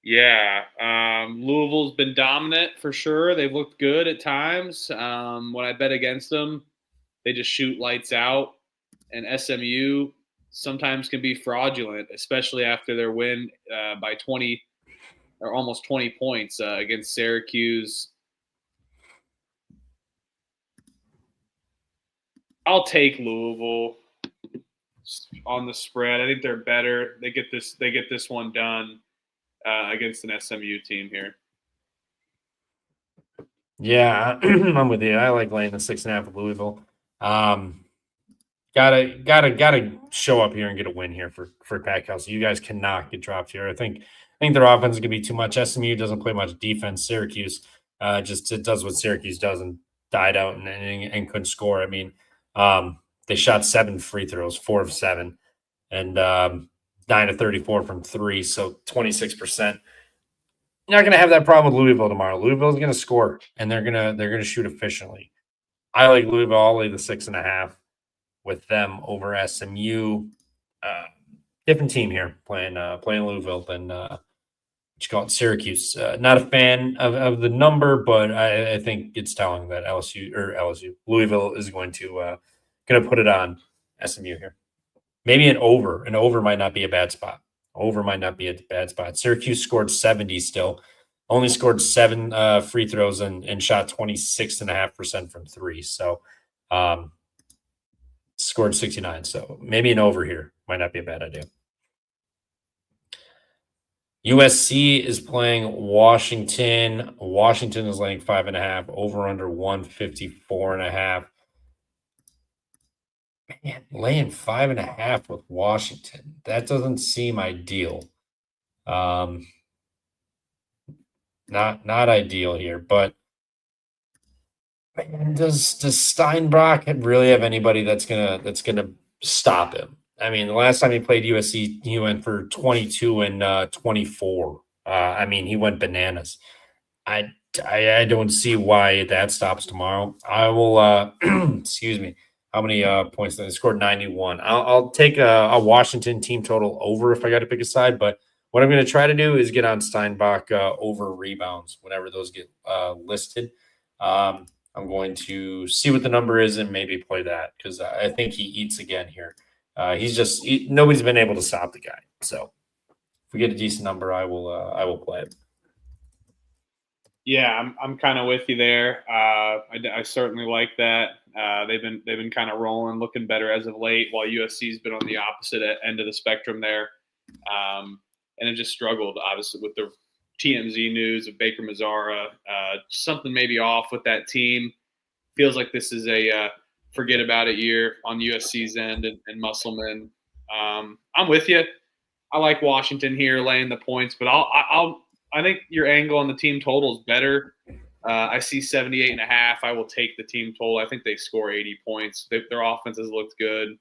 Yeah, Louisville's been dominant for sure. They've looked good at times. When I bet against them, they just shoot lights out. And SMU sometimes can be fraudulent, especially after their win by 20 or almost 20 points against Syracuse. I'll take Louisville on the spread. I think they're better. They get this one done against an SMU team here. Yeah, I'm with you. I like laying the 6.5 with Louisville. Gotta show up here and get a win here for Pat Kelsey. You guys cannot get dropped here. I think their offense is gonna be too much. SMU doesn't play much defense. Syracuse just it does what Syracuse does and died out and couldn't score. I mean, they shot 7 free throws, 4 of 7, and 9 of 34 from 3, so 26%. You're not gonna have that problem with Louisville tomorrow. Louisville's gonna score and they're gonna shoot efficiently. I like Louisville. I'll lay the 6.5 with them over SMU. Different team here playing Louisville than what you call it, Syracuse. Not a fan of the number, but I think it's telling that Louisville is going to put it on SMU here. Maybe an over. An over might not be a bad spot. Syracuse scored 70 still. Only scored 7 free throws and shot 26.5% from 3. So scored 69. So maybe an over here might not be a bad idea. USC is playing Washington. Washington is laying 5.5, over under 154.5. Man, laying 5.5 with Washington. That doesn't seem ideal. Not ideal here, but man, does Steinbach really have anybody that's gonna stop him? I mean, the last time he played USC, he went for 22 and 24. I mean, he went bananas. I don't see why that stops tomorrow. I will. Excuse me. How many points? They scored 91. I'll take a Washington team total over if I got to pick a side. But what I'm going to try to do is get on Steinbach over rebounds whenever those get listed. I'm going to see what the number is and maybe play that because I think he eats again here. Nobody's been able to stop the guy. So if we get a decent number, I will play it. Yeah, I'm kind of with you there. I certainly like that. They've been kind of rolling, looking better as of late, while USC's been on the opposite end of the spectrum there, and it just struggled obviously with the TMZ news of Baker Mazzara. Something maybe off with that team. Feels like this is a forget about it year on USC's end and Musselman. I'm with you. I like Washington here laying the points, but I think your angle on the team total is better. I see 78.5. I will take the team total. I think they score 80 points. Their offense has looked good.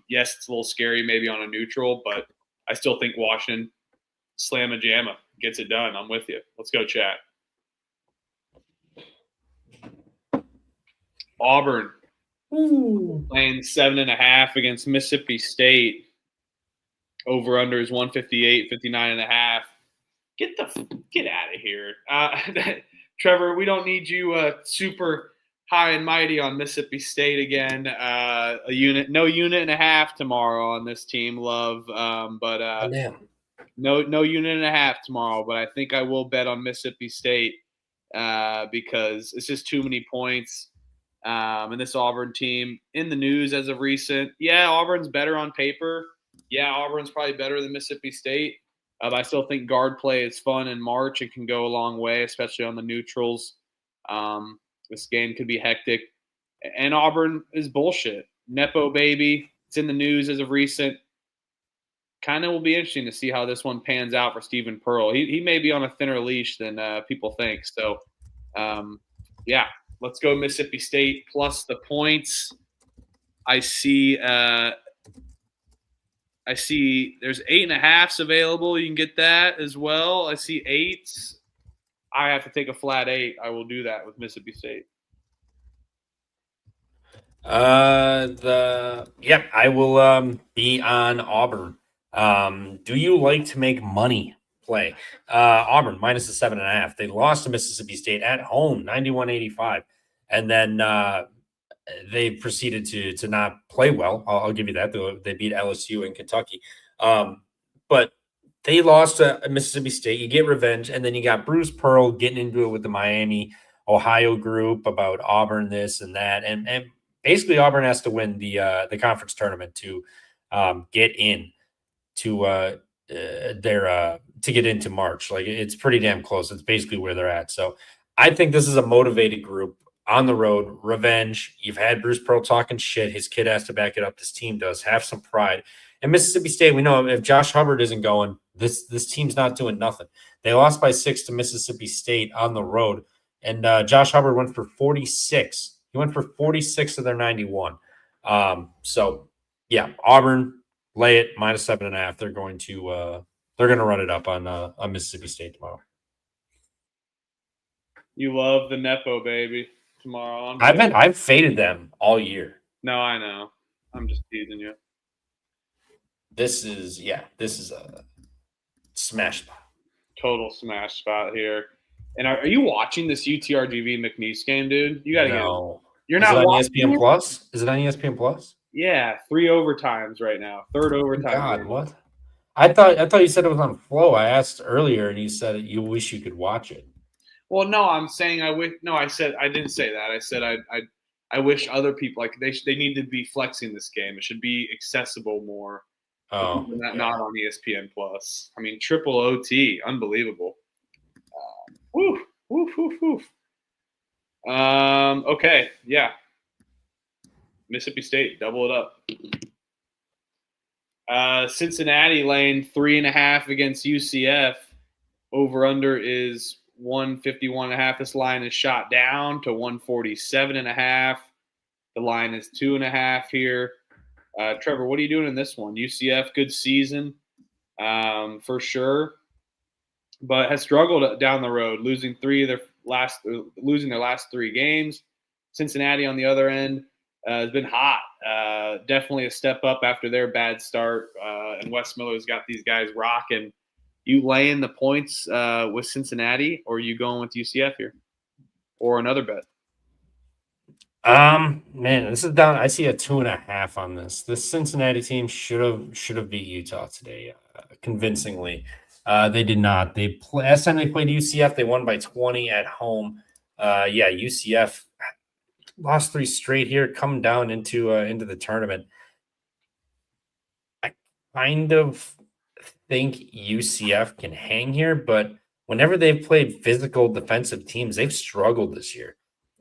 Yes, it's a little scary maybe on a neutral, but I still think Washington slamma jamma gets it done. I'm with you. Let's go, chat. Auburn playing 7.5 against Mississippi State. Over under is 158, 59.5. Get out of here. Trevor, we don't need you super high and mighty on Mississippi State again. No unit and a half tomorrow on this team, love. But No unit and a half tomorrow, but I think I will bet on Mississippi State because it's just too many points. And this Auburn team in the news as of recent. Yeah, Auburn's better on paper. Yeah, Auburn's probably better than Mississippi State. But I still think guard play is fun in March and can go a long way, especially on the neutrals. This game could be hectic. And Auburn is bullshit. Nepo baby. It's in the news as of recent. Kind of will be interesting to see how this one pans out for Stephen Pearl. He may be on a thinner leash than people think. So, yeah, let's go Mississippi State plus the points. I see there's 8.5s available. You can get that as well. I see 8s. I have to take a flat 8. I will do that with Mississippi State. I will be on Auburn. Do you like to make money play? Auburn minus the 7.5. They lost to Mississippi State at home, 91-85. And then they proceeded to not play well. I'll give you that. They beat LSU and Kentucky. But they lost to Mississippi State. You get revenge, and then you got Bruce Pearl getting into it with the Miami, Ohio group about Auburn, this and that. And basically Auburn has to win the conference tournament to get in to get into March. Like, it's pretty damn close. It's basically where they're at. So I think this is a motivated group on the road. Revenge. You've had Bruce Pearl talking shit. His kid has to back it up. This team does have some pride. And Mississippi State, we know if Josh Hubbard isn't going, this team's not doing nothing. They lost by 6 to Mississippi State on the road, and Josh Hubbard went for 46. He went for 46 of their 91. So yeah, Auburn, lay it minus 7.5. They're going to run it up on Mississippi State tomorrow. You love the Nepo baby tomorrow. I've faded them all year. No, I know. I'm just teasing you. This is a smash spot. Total smash spot here. And are you watching this UTRGV McNeese game, dude? You got to get. You're not watching ESPN Plus? Is it on ESPN Plus? Yeah, 3 overtimes right now. Third overtime. God, what? I thought you said it was on Flow. I asked earlier, and you said you wish you could watch it. Well, no, I'm saying I wish. No, I didn't say that. I said I wish other people, like, they need to be flexing this game. It should be accessible more. Oh, not on ESPN Plus. I mean, triple OT, unbelievable. Woof. Okay, yeah. Mississippi State, double it up. Cincinnati laying 3.5 against UCF. Over under is 151.5. This line is shot down to 147.5. The line is 2.5 here. Trevor, what are you doing in this one? UCF, good season, for sure, but has struggled down the road, losing their last 3 games. Cincinnati, on the other end, has been hot. Definitely a step up after their bad start. And Wes Miller's got these guys rocking. You laying the points with Cincinnati, or are you going with UCF here, or another bet? Man, this is down. I see a 2.5 on this. This Cincinnati team should have beat Utah today, convincingly. They did not. Last time they played UCF, they won by 20 at home. UCF lost 3 straight here, coming down into the tournament. I kind of think UCF can hang here, but whenever they've played physical defensive teams, they've struggled this year.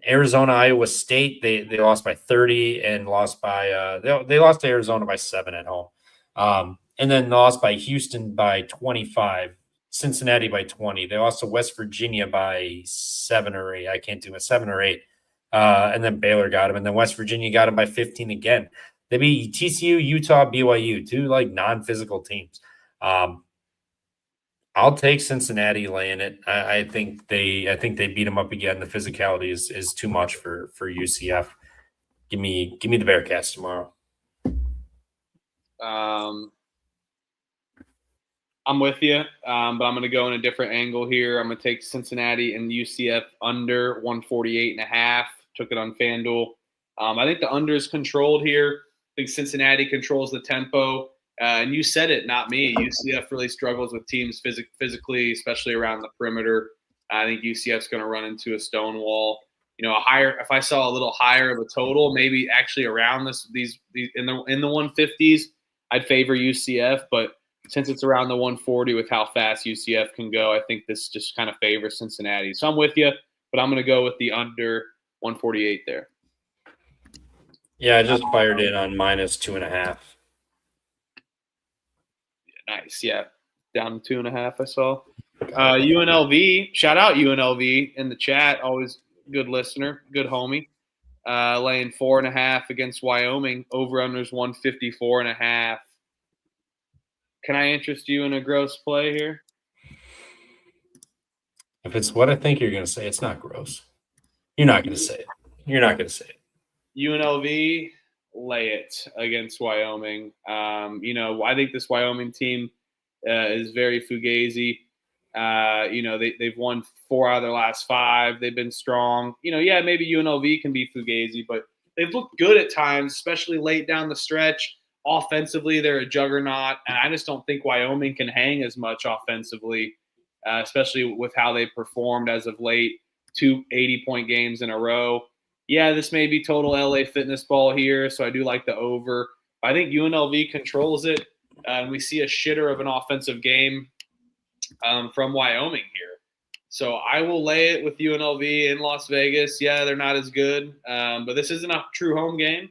Arizona, Iowa State, they lost by 30 and lost by they lost to Arizona by 7 at home. And then lost by Houston by 25, Cincinnati by 20. They lost to West Virginia by 7 or 8. I can't do it, 7 or 8. And then Baylor got them, and then West Virginia got them by 15 again. They beat TCU, Utah, BYU, 2 like non-physical teams. I'll take Cincinnati laying it. I think they beat them up again. The physicality is too much for UCF. Give me the Bearcats tomorrow. I'm with you, but I'm going to go in a different angle here. I'm going to take Cincinnati and UCF under 148.5. Took it on FanDuel. I think the under is controlled here. I think Cincinnati controls the tempo. And you said it, not me. UCF really struggles with teams physically, especially around the perimeter. I think UCF's going to run into a stone wall. If I saw a little higher of a total, maybe actually around these in the 150s, I'd favor UCF. But since it's around the 140 with how fast UCF can go, I think this just kind of favors Cincinnati. So I'm with you, but I'm going to go with the under 148 there. Yeah, I just fired in on -2.5. Nice, yeah, down to 2.5. I saw. UNLV, shout out UNLV in the chat. Always good listener, good homie. Laying 4.5 against Wyoming. Over/unders 154.5. Can I interest you in a gross play here? If it's what I think you're going to say, it's not gross. You're not going to say it. You're not going to say it. UNLV, lay it against Wyoming. I think this Wyoming team is very fugazi. They've won 4 out of their last 5. They've been strong. Maybe UNLV can be fugazi, but they've looked good at times, especially late down the stretch. Offensively, they're a juggernaut, and I just don't think Wyoming can hang as much offensively, especially with how they performed as of late. 2 80-point games in a row. Yeah, this may be total LA fitness ball here, so I do like the over. I think UNLV controls it, and we see a shitter of an offensive game from Wyoming here. So I will lay it with UNLV in Las Vegas. Yeah, they're not as good, but this isn't a true home game.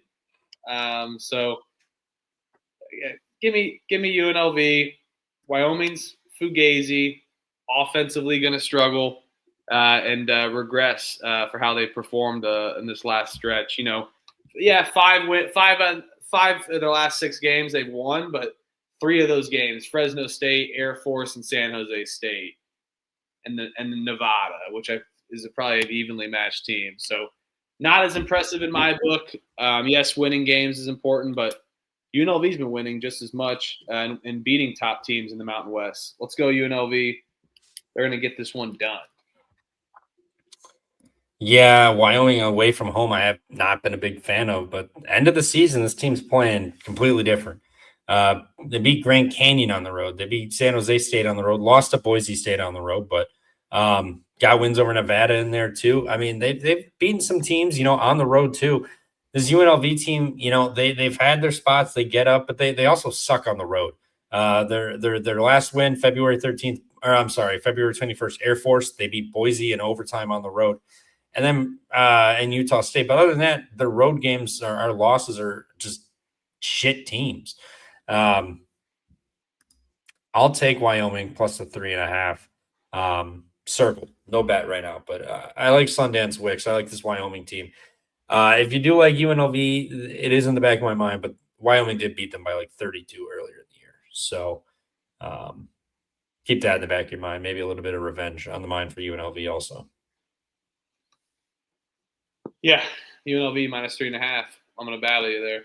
Give me UNLV. Wyoming's fugazi, offensively going to struggle and regress for how they performed in this last stretch. 5 of their last 6 games they've won, but 3 of those games, Fresno State, Air Force, and San Jose State, and the Nevada, which is probably an evenly matched team. So not as impressive in my book. Yes, winning games is important, but UNLV's been winning just as much and beating top teams in the Mountain West. Let's go UNLV. They're going to get this one done. Yeah, Wyoming away from home, I have not been a big fan of, but end of the season, this team's playing completely different. They beat Grand Canyon on the road. They beat San Jose State on the road, lost to Boise State on the road, but got wins over Nevada in there too. I mean, they've beaten some teams, on the road too. This UNLV team, they've had their spots. They get up, but they also suck on the road. Their last win, February 21st, Air Force. They beat Boise in overtime on the road. And then in Utah State. But other than that, their road games, our losses are just shit teams. I'll take Wyoming plus the 3.5. Circle. No bet right now. But I like Sundance Wicks. I like this Wyoming team. If you do like UNLV, it is in the back of my mind. But Wyoming did beat them by like 32 earlier in the year. So keep that in the back of your mind. Maybe a little bit of revenge on the mind for UNLV also. Yeah, UNLV minus 3.5. I'm going to battle you there.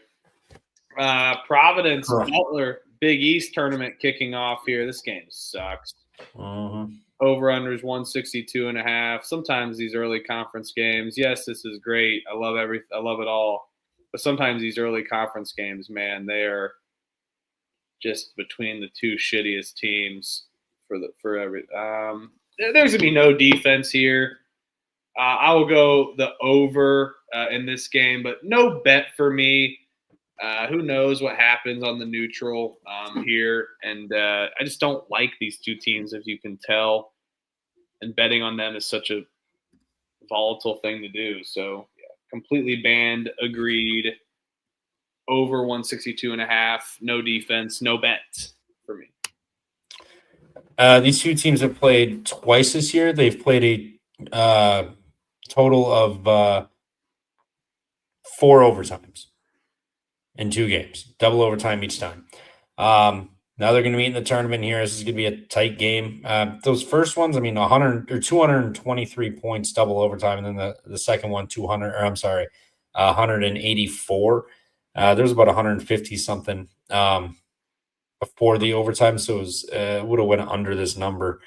Providence, Butler, Big East tournament kicking off here. This game sucks. Over/unders 162.5. Sometimes these early conference games, yes, this is great. I love it all. But sometimes these early conference games, man, they are just between the 2 shittiest teams for every. There's going to be no defense here. I will go the over in this game, but no bet for me. Who knows what happens on the neutral here. And I just don't like these 2 teams, as you can tell. And betting on them is such a volatile thing to do. So, yeah, completely banned, agreed. Over 162.5, no defense, no bet for me. These 2 teams have played twice this year. They've played a total of 4 overtimes in 2 games, double overtime each time. Now they're going to meet in the tournament here. This is going to be a tight game. Those first ones, 100 or 223 points, double overtime, and then the second one, 184. There's about 150 something before the overtime, so it would have went under this number.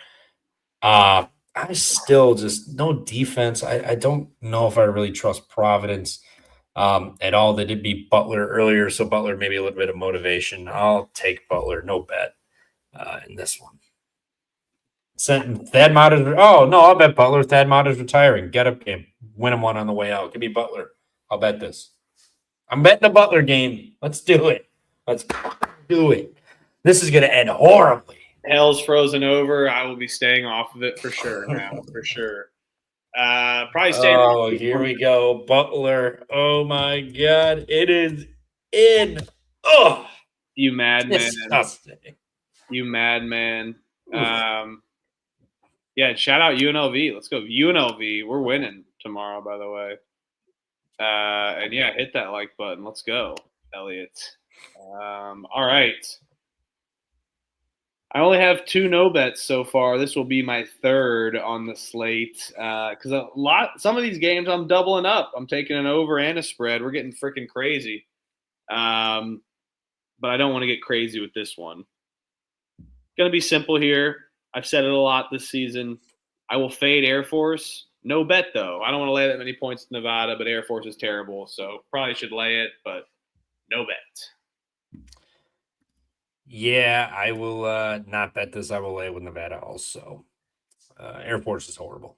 I still just no defense. I don't know if I really trust Providence. at all. They did beat Butler earlier, so Butler maybe a little bit of motivation. I'll take Butler, no bet in this one. Thad Mott is. Oh no, I'll bet Butler. Thad Mott is retiring. Get up game. Win him one on the way out. Give me Butler. I'll bet this. I'm betting the Butler game. Let's do it. Let's do it. This is going to end horribly. Hell's frozen over. I will be staying off of it for sure now, for sure. Probably staying. Oh, here we go. Butler. Oh my God. It is in. Oh, you madman. disgusting. You madman. Yeah, shout out UNLV. Let's go. UNLV. We're winning tomorrow, by the way. And yeah, hit that like button. Let's go, Elliot. All right. I only have 2 no bets so far. This will be my 3rd on the slate because some of these games I'm doubling up. I'm taking an over and a spread. We're getting freaking crazy, but I don't want to get crazy with this one. Gonna be simple here. I've said it a lot this season. I will fade Air Force. No bet though. I don't want to lay that many points to Nevada, but Air Force is terrible, so probably should lay it, but no bet. Yeah, I will not bet this. I will lay with Nevada also. Air Force is horrible.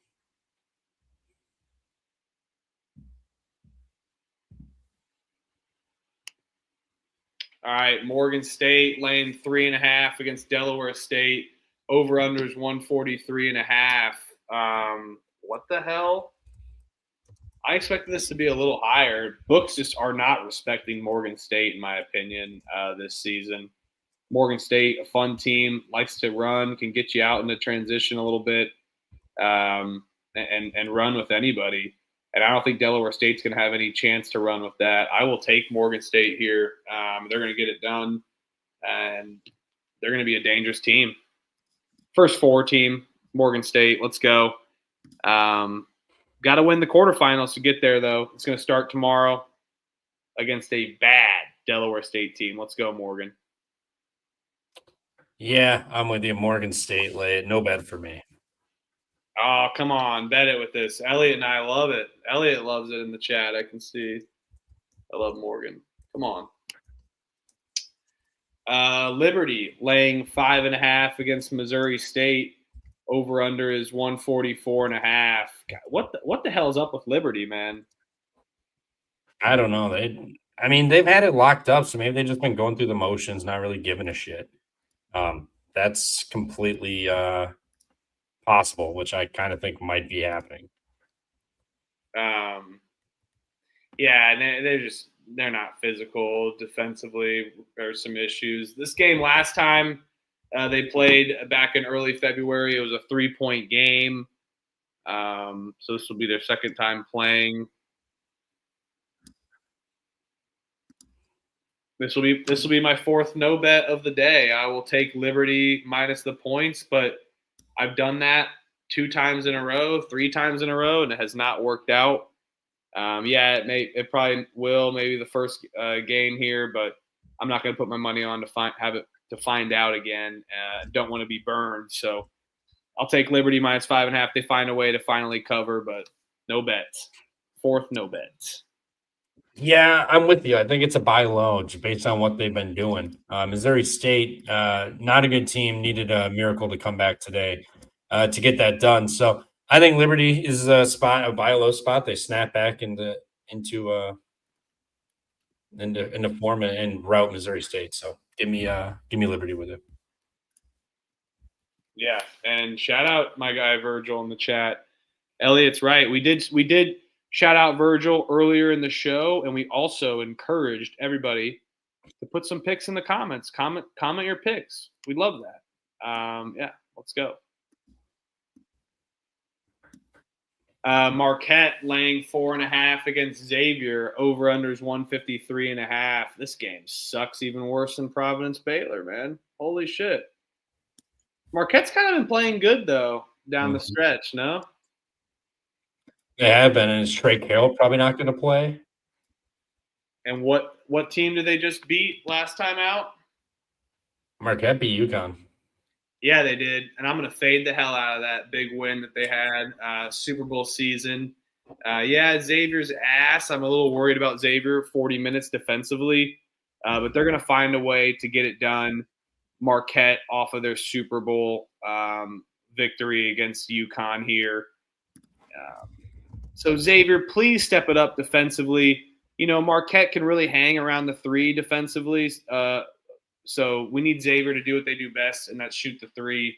All right, Morgan State laying 3.5 against Delaware State. Over under is 143.5. What the hell? I expected this to be a little higher. Books just are not respecting Morgan State, in my opinion, this season. Morgan State, a fun team, likes to run, can get you out in the transition a little bit, and run with anybody. And I don't think Delaware State's going to have any chance to run with that. I will take Morgan State here. They're going to get it done, and they're going to be a dangerous team. First 4 team, Morgan State. Let's go. Got to win the quarterfinals to get there, though. It's going to start tomorrow against a bad Delaware State team. Let's go, Morgan. Yeah, I'm with you. Morgan State lay it. No bet for me. Oh, come on. Bet it with this. Elliot and I love it. Elliot loves it in the chat. I can see. I love Morgan. Come on. Liberty laying 5.5 against Missouri State. Over under is 144.5. God, what the hell is up with Liberty, man? I don't know. They've had it locked up, so maybe they've just been going through the motions, not really giving a shit. That's completely possible, which I kind of think might be happening. Yeah, and they're not physical defensively. There's some issues. This game last time they played back in early February, it was a 3-point game. So this will be their second time playing. This will be my 4th no bet of the day. I will take Liberty minus the points, but I've done that 2 times in a row, 3 times in a row, and it has not worked out. Yeah, it probably will, maybe the first game here, but I'm not going to put my money on to find out again. Don't want to be burned, so I'll take Liberty minus 5.5. They find a way to finally cover, but no bets. 4th no bets. Yeah, I'm with you. I think it's a buy low just based on what they've been doing. Missouri State, not a good team, needed a miracle to come back today to get that done. So I think Liberty is a buy low spot. They snap back into form and route Missouri State. So give me Liberty with it. Yeah, and shout out my guy Virgil in the chat. Elliot's right. We did shout out Virgil earlier in the show, and we also encouraged everybody to put some picks in the comments. Comment your picks. We'd love that. Yeah, let's go. Marquette laying 4.5 against Xavier. Over unders 153.5. This game sucks even worse than Providence Baylor, man. Holy shit. Marquette's kind of been playing good though down the stretch, no? They have been, and is Trey Carroll probably not going to play? And what team did they just beat last time out? Marquette beat UConn. Yeah, they did. And I'm going to fade the hell out of that big win that they had, Super Bowl season. Yeah, Xavier's ass. I'm a little worried about Xavier. 40 minutes defensively, but they're going to find a way to get it done. Marquette off of their Super Bowl victory against UConn here. So Xavier, please step it up defensively. Marquette can really hang around the 3 defensively. So we need Xavier to do what they do best, and that's shoot the 3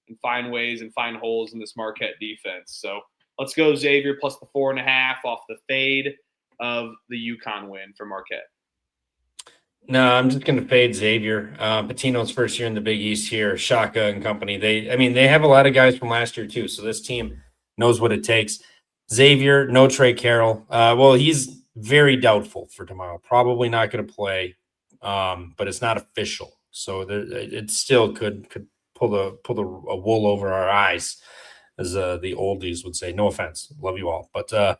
and find ways and find holes in this Marquette defense. So let's go Xavier plus the 4.5 off the fade of the UConn win for Marquette. No, I'm just going to fade Xavier. Patino's first year in the Big East here, Shaka and company. They have a lot of guys from last year too, so this team knows what it takes. Xavier, no Trey Carroll. Well, he's very doubtful for tomorrow. Probably not going to play, but it's not official, so it still could pull a wool over our eyes, as the oldies would say. No offense, love you all, but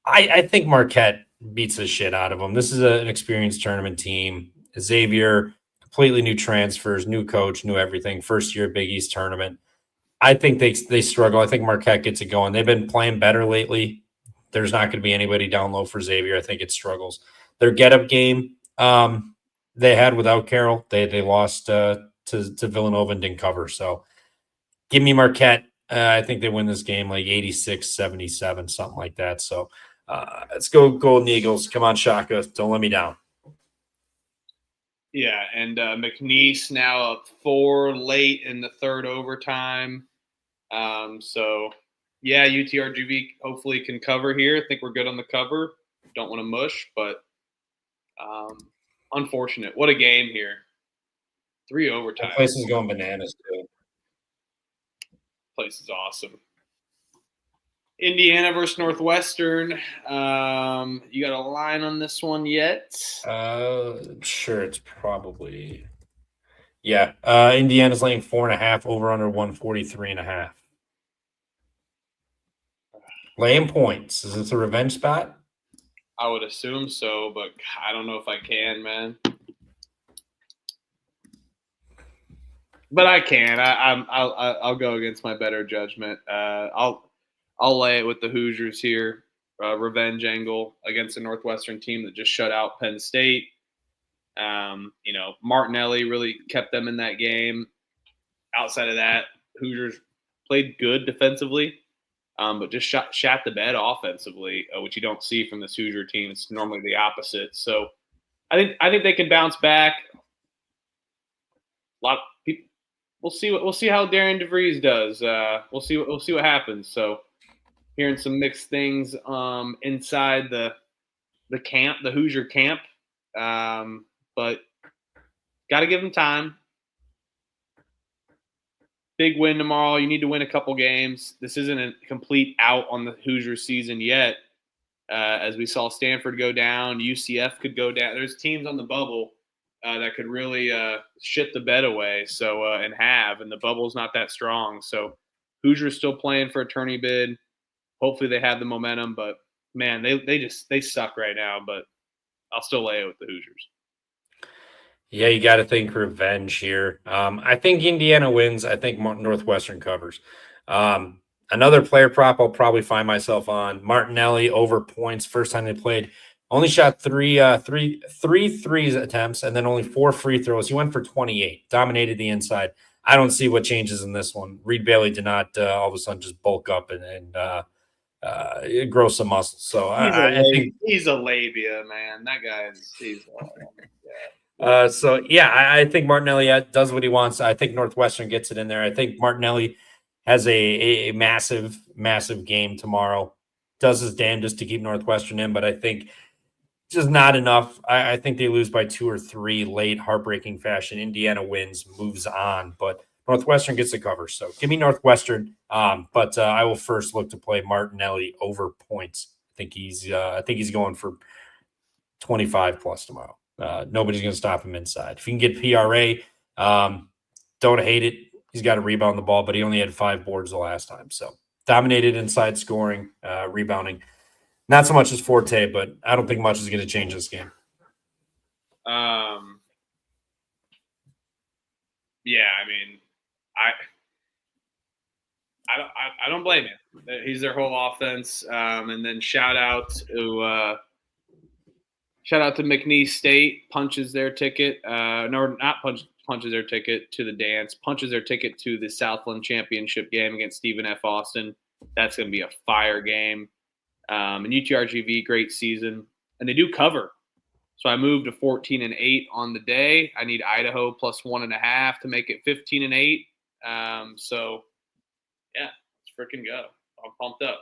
I think Marquette beats the shit out of them. This is an experienced tournament team. Xavier, completely new transfers, new coach, new everything. First year Big East tournament. I think they struggle. I think Marquette gets it going. They've been playing better lately. There's not going to be anybody down low for Xavier. I think it struggles. Their get-up game they had without Carroll, they lost to Villanova and didn't cover. So give me Marquette. I think they win this game like 86-77, something like that. So let's go Golden Eagles. Come on, Shaka. Don't let me down. Yeah, and McNeese now up 4 late in the third overtime. So, yeah, UTRGV hopefully can cover here. I think we're good on the cover. Don't want to mush, but unfortunate. What a game here. 3 overtimes. The place is going bananas, too. Place is awesome. Indiana versus Northwestern. You got a line on this one yet? Sure, it's probably. Yeah, Indiana's laying 4.5 over under 143.5. Laying points. Is this a revenge spot? I would assume so, but I don't know if I can, man. But I can. I'll go against my better judgment. I'll lay it with the Hoosiers here. Revenge angle against a Northwestern team that just shut out Penn State. Martinelli really kept them in that game. Outside of that, Hoosiers played good defensively, but just shot the bed offensively, which you don't see from this Hoosier team. It's normally the opposite. So I think they can bounce back. A lot of people. We'll see how Darian DeVries does. We'll see what happens. So hearing some mixed things inside the camp, the Hoosier camp. But got to give them time. Big win tomorrow. You need to win a couple games. This isn't a complete out on the Hoosier season yet. As we saw Stanford go down, UCF could go down. There's teams on the bubble that could really shit the bed away. So and the bubble's not that strong. So Hoosiers still playing for a tourney bid. Hopefully they have the momentum, but man, they suck right now. But I'll still lay it with the Hoosiers. Yeah, you got to think revenge here. I think Indiana wins. I think Northwestern covers. Another player prop I'll probably find myself on. Martinelli over points. First time they played, only shot three threes attempts and then only 4 free throws. He went for 28. Dominated the inside. I don't see what changes in this one. Reed Bailey did not all of a sudden just bulk up and grow some muscle. So I think he's a labia, man. That guy is. I think Martinelli does what he wants. I think Northwestern gets it in there. I think Martinelli has a massive, massive game tomorrow. Does his damnedest to keep Northwestern in, but I think just not enough. I think they lose by 2 or 3 late, heartbreaking fashion. Indiana wins, moves on, but Northwestern gets the cover. So give me Northwestern. But I will first look to play Martinelli over points. I think he's going for 25 plus tomorrow. Nobody's going to stop him inside. If you can get PRA, don't hate it. He's got to rebound the ball, but he only had 5 boards the last time. So dominated inside scoring, rebounding. Not so much his forte, but I don't think much is going to change this game. Yeah, I mean, I don't blame him. He's their whole offense. And then shout out to McNeese State, punches their ticket. No, not punches their ticket to the dance. Punches their ticket to the Southland Championship game against Stephen F. Austin. That's going to be a fire game. And UTRGV, great season, and they do cover. So I moved to 14-8 on the day. I need Idaho plus 1.5 to make it 15-8. So yeah, let's freaking go. I'm pumped up.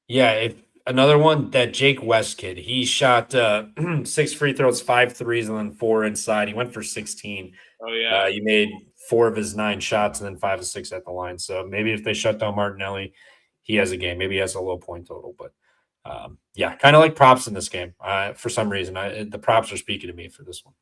Yeah, if another one, that Jake West kid, he shot 6 free throws, 5 threes, and then 4 inside. He went for 16. Oh yeah. He made 4 of his 9 shots and then 5 of 6 at the line. So maybe if they shut down Martinelli, he has a game. Maybe he has a low point total. But yeah, kind of like props in this game. For some reason, the props are speaking to me for this one.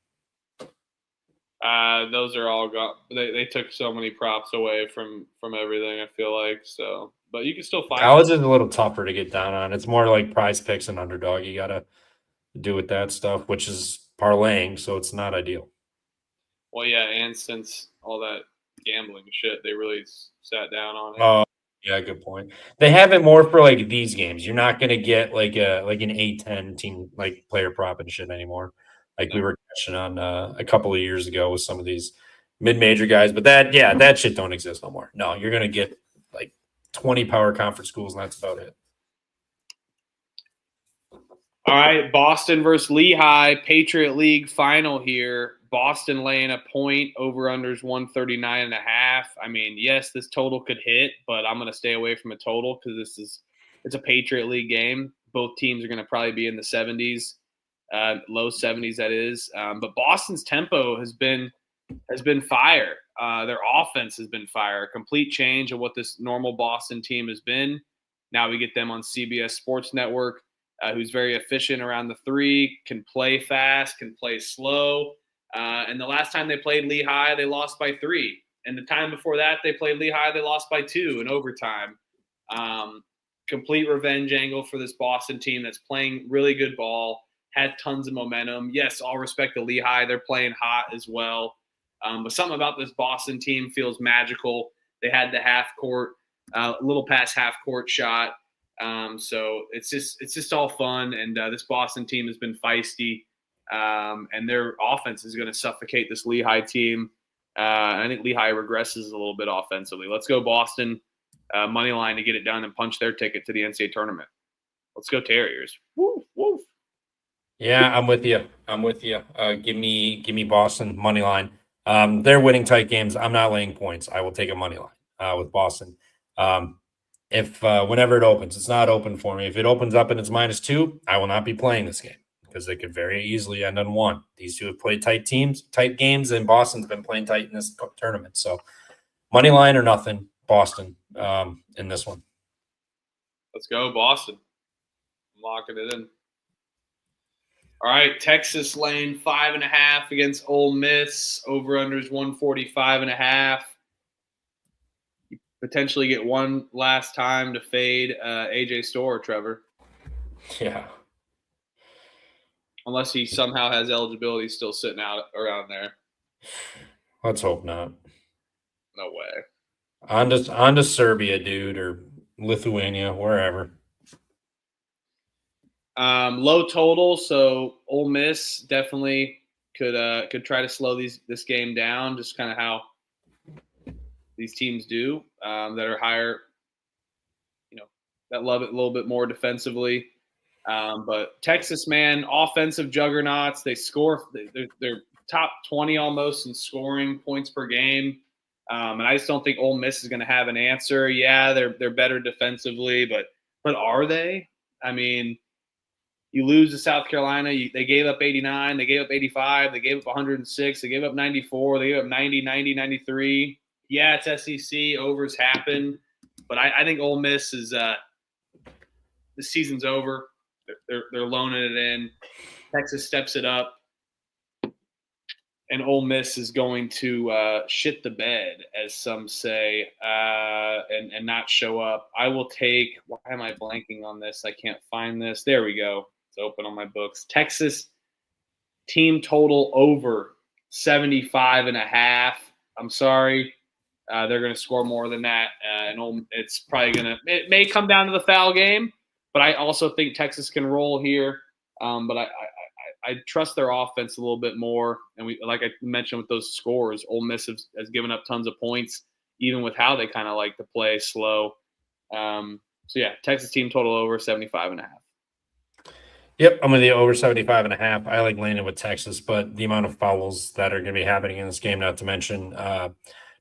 Those are all gone. They took so many props away from everything, I feel like. So, but you can still find college is a little tougher to get down on. It's more like prize picks and underdog. You got to do with that stuff, which is parlaying, so it's not ideal. Well, yeah, and since all that gambling shit, they really sat down on it. Oh, yeah, good point. They have it more for like these games. You're not going to get like an A-10 team like player prop and shit anymore. Like we were catching on a couple of years ago with some of these mid-major guys, but that shit don't exist no more. No, you're going to get like 20 power conference schools, and that's about it. All right, Boston versus Lehigh, Patriot League final here. Boston laying a point, over-unders 139.5. I mean, yes, this total could hit, but I'm going to stay away from a total because it's a Patriot League game. Both teams are going to probably be in the 70s, low 70s, that is. But Boston's tempo has been fire. Their offense has been fire. A complete change of what this normal Boston team has been. Now we get them on CBS Sports Network, who's very efficient around the three, can play fast, can play slow. And the last time they played Lehigh, they lost by 3. And the time before that, they played Lehigh, they lost by 2 in overtime. Complete revenge angle for this Boston team that's playing really good ball, had tons of momentum. Yes, all respect to Lehigh. They're playing hot as well. But something about this Boston team feels magical. They had the half court, a little past half court shot. So it's just all fun. And this Boston team has been feisty. And their offense is going to suffocate this Lehigh team. I think Lehigh regresses a little bit offensively. Let's go Boston, money line to get it done and punch their ticket to the NCAA tournament. Let's go Terriers. Woo, woo. Yeah, I'm with you. Give me Boston money line. They're winning tight games. I'm not laying points. I will take a money line with Boston. If whenever it opens, it's not open for me. If it opens up and it's -2, I will not be playing this game because they could very easily end on 1. These two have played tight games, and Boston's been playing tight in this tournament. So money line or nothing, Boston in this one. Let's go Boston. I'm locking it in. All right, Texas laying 5.5 against Ole Miss. Over-unders 145.5. You potentially get one last time to fade AJ Storr, Trevor. Yeah. Unless he somehow has eligibility still sitting out around there. Let's hope not. No way. On to Serbia, dude, or Lithuania, wherever. Low total, so Ole Miss definitely could try to slow this game down, just kind of how these teams do that are higher, that love it a little bit more defensively. But Texas, man, offensive juggernauts. They score. They're top 20 almost in scoring points per game. And I just don't think Ole Miss is going to have an answer. Yeah, they're better defensively, but are they? I mean, you lose to South Carolina. They gave up 89. They gave up 85. They gave up 106. They gave up 94. They gave up 90, 93. Yeah, it's SEC. Overs happen. But I think Ole Miss is the season's over. They're loaning it in. Texas steps it up. And Ole Miss is going to shit the bed, as some say, and not show up. I will take – why am I blanking on this? I can't find this. There we go. It's open on my books. Texas team total over 75.5. I'm sorry. They're going to score more than that, and it's probably it may come down to the foul game, but I also think Texas can roll here. But I trust their offense a little bit more, and like I mentioned with those scores, Ole Miss has given up tons of points, even with how they kind of like to play slow. So yeah, Texas team total over 75.5. Yep, I'm with you over 75.5. I like landing with Texas, but the amount of fouls that are going to be happening in this game, not to mention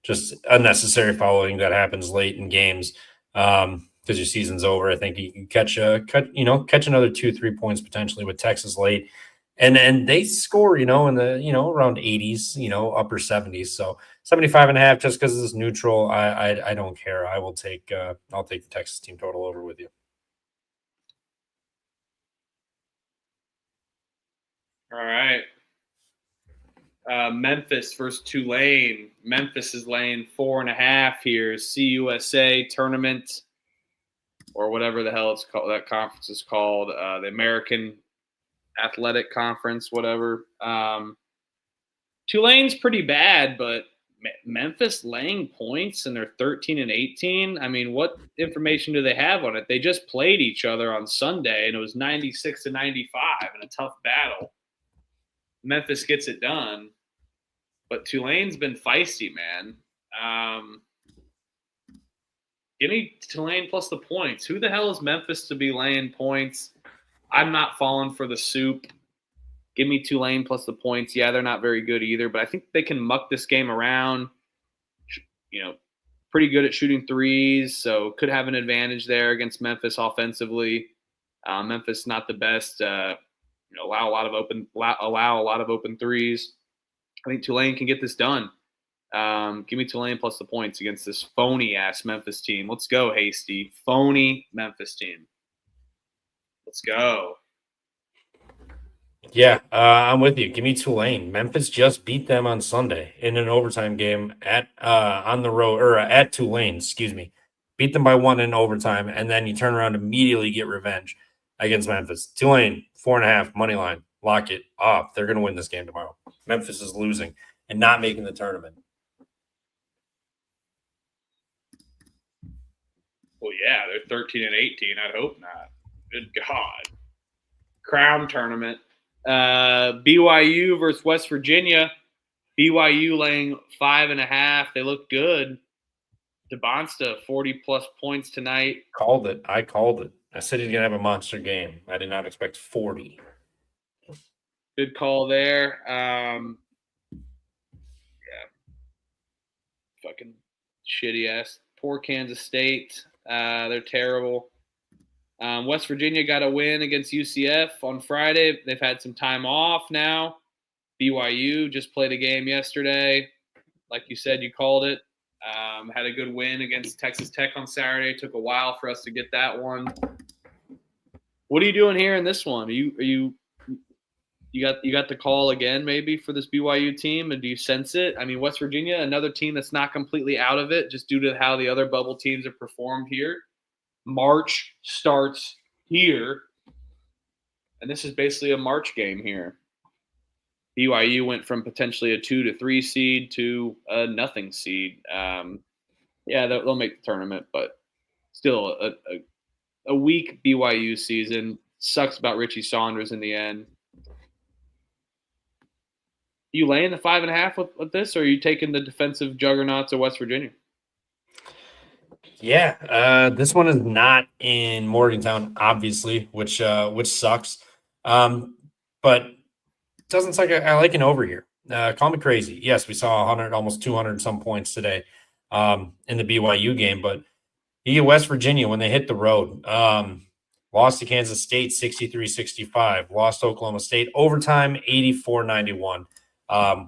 just unnecessary fouling that happens late in games because your season's over. I think you can catch another 2-3 points potentially with Texas late, and they score in the around 80s, upper 70s. So 75.5 just because it's neutral. I don't care. I'll take the Texas team total over with you. All right. Memphis versus Tulane. Memphis is laying 4.5 here. CUSA tournament, or whatever the hell it's called. That conference is called the American Athletic Conference, whatever. Tulane's pretty bad, but Memphis laying points and they're 13-18. I mean, what information do they have on it? They just played each other on Sunday, and it was 96-95 in a tough battle. Memphis gets it done, but Tulane's been feisty, man. Give me Tulane plus the points. Who the hell is Memphis to be laying points? I'm not falling for the soup. Give me Tulane plus the points. Yeah, they're not very good either, but I think they can muck this game around. Pretty good at shooting threes, so could have an advantage there against Memphis offensively. Memphis not the best. Allow a lot of open threes. I think Tulane can get this done. Give me Tulane plus the points against this phony-ass Memphis team. Let's go, Hasty. Phony Memphis team. Let's go. Yeah, I'm with you. Give me Tulane. Memphis just beat them on Sunday in an overtime game on the road, or at Tulane, excuse me. Beat them by 1 in overtime, and then you turn around and immediately get revenge against Memphis. Tulane, 4.5, money line. Lock it up. They're going to win this game tomorrow. Memphis is losing and not making the tournament. Well, yeah, they're 13-18. I'd hope not. Good God. Crown tournament. BYU versus West Virginia. BYU laying 5.5. They look good. DeBonsta, 40-plus points tonight. I called it. I said he's going to have a monster game. I did not expect 40. Good call there. Fucking shitty-ass. Poor Kansas State. They're terrible. West Virginia got a win against UCF on Friday. They've had some time off now. BYU just played a game yesterday. Like you said, you called it. Had a good win against Texas Tech on Saturday. Took a while for us to get that one. What are you doing here in this one? You got the call again maybe for this BYU team, and do you sense it? I mean, West Virginia, another team that's not completely out of it, just due to how the other bubble teams have performed here. March starts here, and this is basically a March game here. BYU went from potentially a 2 to 3 seed to a nothing seed. They'll make the tournament, but still a weak BYU season. Sucks about Richie Saunders in the end. You laying the 5.5 with this, or are you taking the defensive juggernauts of West Virginia? Yeah, this one is not in Morgantown, obviously, which sucks. But it doesn't suck. I like an over here. Call me crazy. Yes, we saw 100, almost 200 some points today in the BYU game, but you get West Virginia when they hit the road. Lost to Kansas State 63-65. Lost to Oklahoma State overtime 84-91.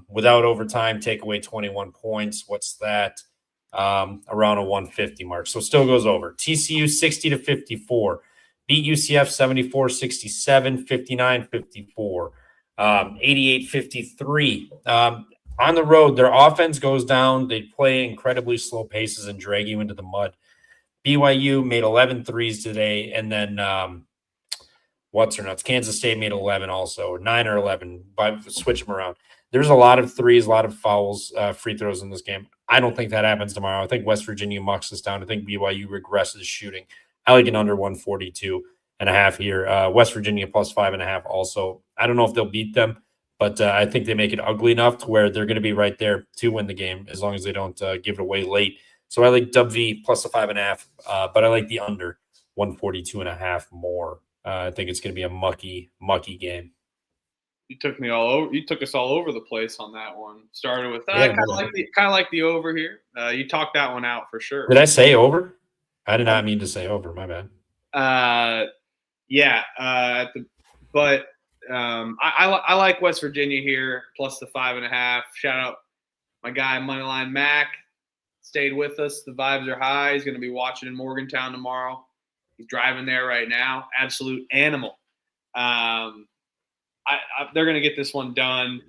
Without overtime, take away 21 points. What's that? Around a 150 mark. So still goes over. TCU 60-54. Beat UCF 74-67, 59-54, 88-53. On the road, their offense goes down. They play incredibly slow paces and drag you into the mud. BYU made 11 threes today, and then what's or nuts. Kansas State made 11 also, 9 or 11. But switch them around. There's a lot of threes, a lot of fouls, free throws in this game. I don't think that happens tomorrow. I think West Virginia mucks this down. I think BYU regresses shooting. I like an under 142.5 here. West Virginia plus 5.5 also. I don't know if they'll beat them, but I think they make it ugly enough to where they're going to be right there to win the game as long as they don't give it away late. So I like W plus the 5.5, but I like the under 142.5 more. I think it's going to be a mucky game. You took me all over. You took us all over the place on that one. Started with kind of like the over here. You talked that one out for sure. Did I say over? I did not mean to say over. My bad. Yeah. But I like West Virginia here plus the 5.5. Shout out my guy Moneyline Mac. Stayed with us. The vibes are high. He's going to be watching in Morgantown tomorrow. He's driving there right now. Absolute animal. They're going to get this one done.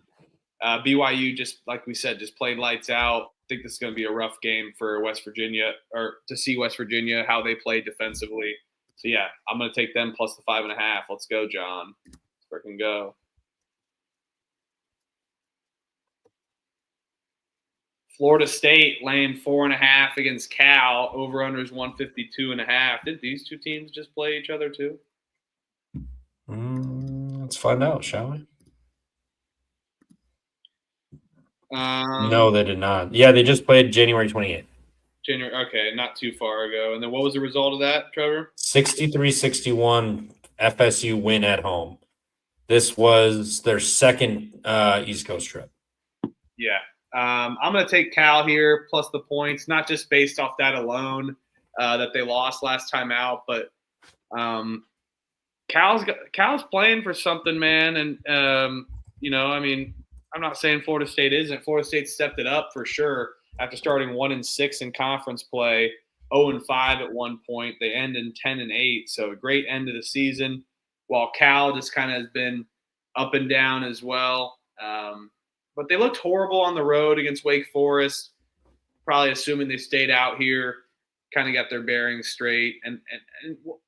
BYU, just like we said, just played lights out. I think this is going to be a rough game for West Virginia, or to see West Virginia, how they play defensively. So, yeah, I'm going to take them plus the 5.5. Let's go, John. Let's freaking go. Florida State laying 4.5 against Cal. Over-under is 152.5. Did these two teams just play each other too? Let's find out, shall we? No, they did not. Yeah, they just played January 28th. Okay, not too far ago. And then what was the result of that, Trevor? 63-61 FSU win at home. This was their second East Coast trip. Yeah. I'm going to take Cal here plus the points, not just based off that alone that they lost last time out, but Cal's playing for something, man. And, I'm not saying Florida State isn't. Florida State stepped it up for sure after starting 1-6 in conference play, 0-5 at one point. They end in 10-8, so a great end of the season, while Cal just kind of has been up and down as well. But they looked horrible on the road against Wake Forest, probably assuming they stayed out here, kind of got their bearings straight. And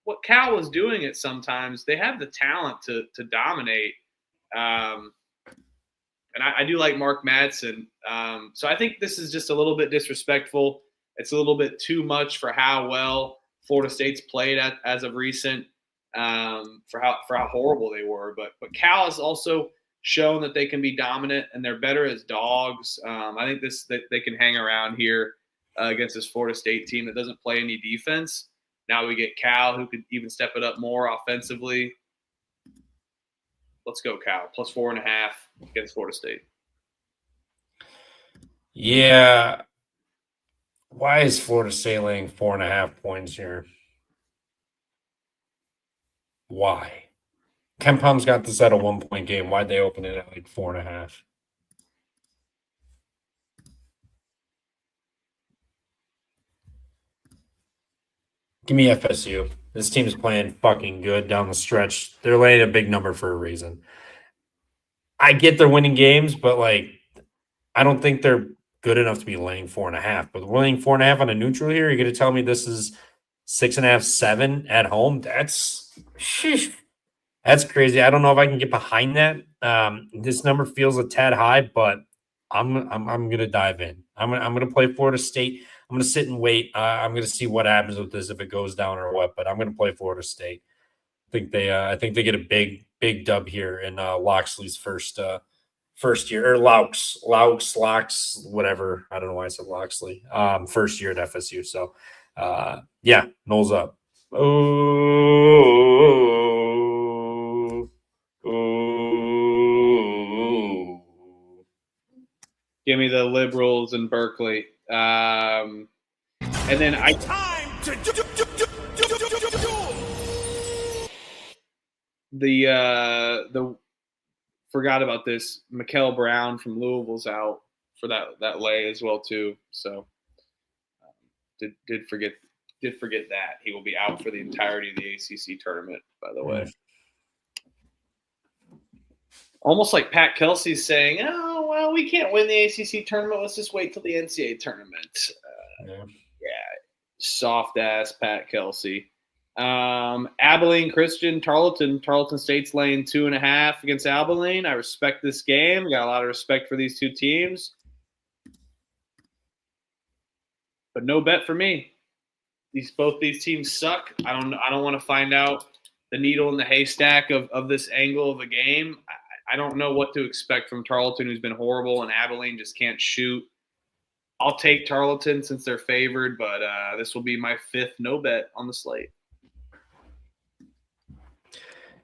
what Cal was doing it sometimes, they have the talent to dominate. And I do like Mark Madsen. So I think this is just a little bit disrespectful. It's a little bit too much for how well Florida State's played as of recent, for how horrible they were. But Cal has also shown that they can be dominant, and they're better as dogs. I think that they can hang around here against this Florida State team that doesn't play any defense. Now we get Cal, who could even step it up more offensively. Let's go, Cal. Plus 4.5 against Florida State. Yeah. Why is Florida State laying 4.5 points here? Why? Ken Palm's got this at a 1-point game. Why'd they open it at like 4.5? Give me FSU. This team's playing fucking good down the stretch. They're laying a big number for a reason. I get they're winning games, but I don't think they're good enough to be laying 4.5. But laying 4.5 on a neutral here, you're going to tell me this is 6.5, 7 at home? That's crazy. I don't know if I can get behind that. This number feels a tad high, but I'm going to dive in. I'm going to play Florida State. I'm going to sit and wait. I'm going to see what happens with this, if it goes down or what. But I'm going to play Florida State. I think they get a big dub here in Loxley's first year, or Laux, whatever. I don't know why I said Loxley. First year at FSU. So, yeah, Knowles up. Give me the Liberals in Berkeley. And then the forgot about this. Mikel Brown from Louisville's out for that lay as well too. So did forget that he will be out for the entirety of the ACC tournament. By the way, almost like Pat Kelsey's saying, "Oh well, we can't win the ACC tournament. Let's just wait till the NCAA tournament." Yeah, soft ass Pat Kelsey. Abilene Christian, Tarleton. Tarleton State's laying 2.5 against Abilene. I respect this game. Got a lot of respect for these two teams, but no bet for me. Both these teams suck. I don't want to find out the needle in the haystack of this angle of a game. I don't know what to expect from Tarleton, who's been horrible, and Abilene just can't shoot. I'll take Tarleton since they're favored, but this will be my 5th no bet on the slate.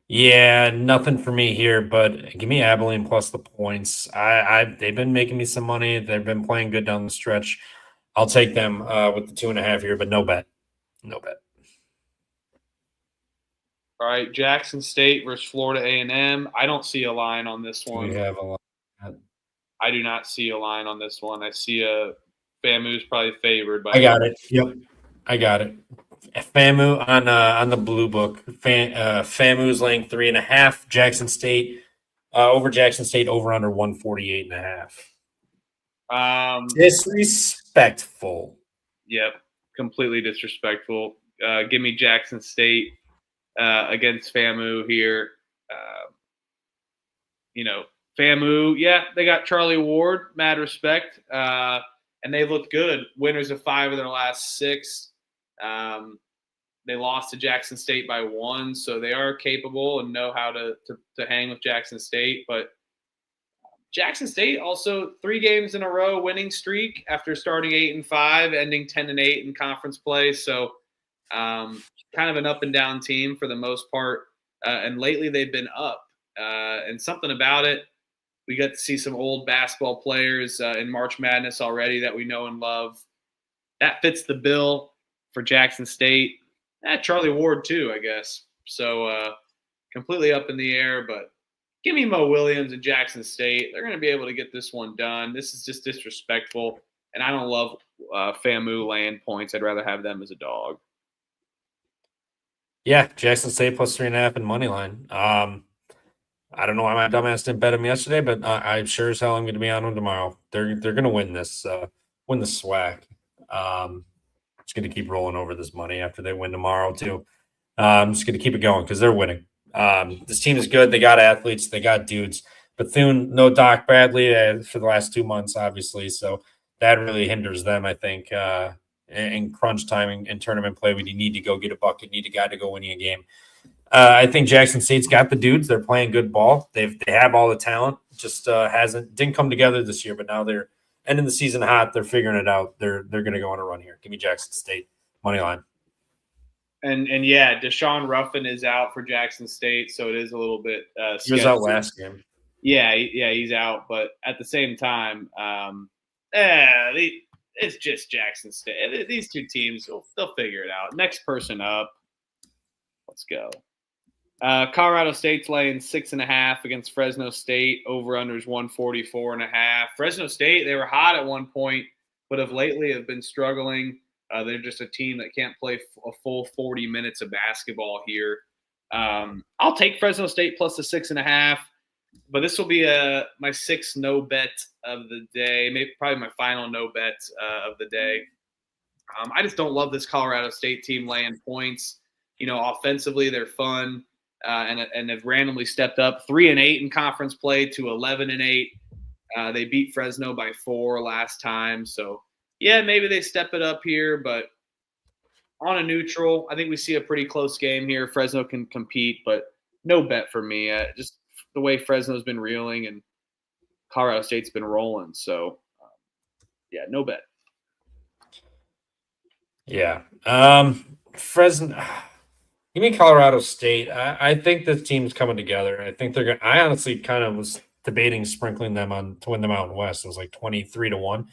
Yeah, nothing for me here, but give me Abilene plus the points. They've been making me some money. They've been playing good down the stretch. I'll take them with the 2.5 here, but no bet. No bet. All right, Jackson State versus Florida A&M. I don't see a line on this one. We have a lot. I do not see a line on this one. I see FAMU's probably favored. I got it. Yep, I got it. FAMU on the blue book. FAMU's laying 3.5. Jackson State over Jackson State over under 148.5. Disrespectful. Yep, completely disrespectful. Give me Jackson State against FAMU here. FAMU, yeah, they got Charlie Ward, mad respect, and they looked good. Winners of 5 of their last 6. They lost to Jackson State by 1, so they are capable and know how to hang with Jackson State. But Jackson State also 3 games in a row winning streak after starting 8-5, ending 10-8 in conference play. So kind of an up and down team for the most part. And lately they've been up. And something about it, we got to see some old basketball players in March Madness already that we know and love. That fits the bill for Jackson State. Charlie Ward too, I guess. So completely up in the air, but give me Mo Williams and Jackson State. They're going to be able to get this one done. This is just disrespectful, and I don't love FAMU laying points. I'd rather have them as a dog. Yeah, Jackson State plus 3.5 in money line. I don't know why my dumbass didn't bet him yesterday, but I'm sure as hell I'm going to be on them tomorrow. They're going to win this swag. Just going to keep rolling over this money after they win tomorrow too. I'm just going to keep it going because they're winning. This team is good. They got athletes. They got dudes. Bethune, no Doc Bradley for the last 2 months, obviously. So that really hinders them, I think, in crunch time and tournament play when you need to go get a bucket, need a guy to go win you a game. I think Jackson State's got the dudes. They're playing good ball. They have all the talent. Just didn't come together this year. But now they're ending the season hot. They're figuring it out. They're going to go on a run here. Give me Jackson State money line. And yeah, Deshaun Ruffin is out for Jackson State, so it is a little bit. He was out last game. Yeah, he's out. But at the same time, it's just Jackson State. These two teams, they'll figure it out. Next person up. Let's go. Colorado State's laying 6.5 against Fresno State. Over/unders 144.5. Fresno State, they were hot at one point, but of lately have been struggling. They're just a team that can't play a full 40 minutes of basketball here. I'll take Fresno State plus the 6.5, but this will be my 6th no bet of the day. Maybe probably my final no bet of the day. I just don't love this Colorado State team laying points. Offensively they're fun. And have randomly stepped up 3-8 in conference play to 11-8. They beat Fresno by 4 last time. So, yeah, maybe they step it up here, but on a neutral, I think we see a pretty close game here. Fresno can compete, but no bet for me. Just the way Fresno's been reeling and Colorado State's been rolling. So, yeah, no bet. Yeah. Fresno – you mean Colorado State? I think this team's coming together. I think they're going. I honestly kind of was debating sprinkling them on to win the Mountain West. It was like 23-1.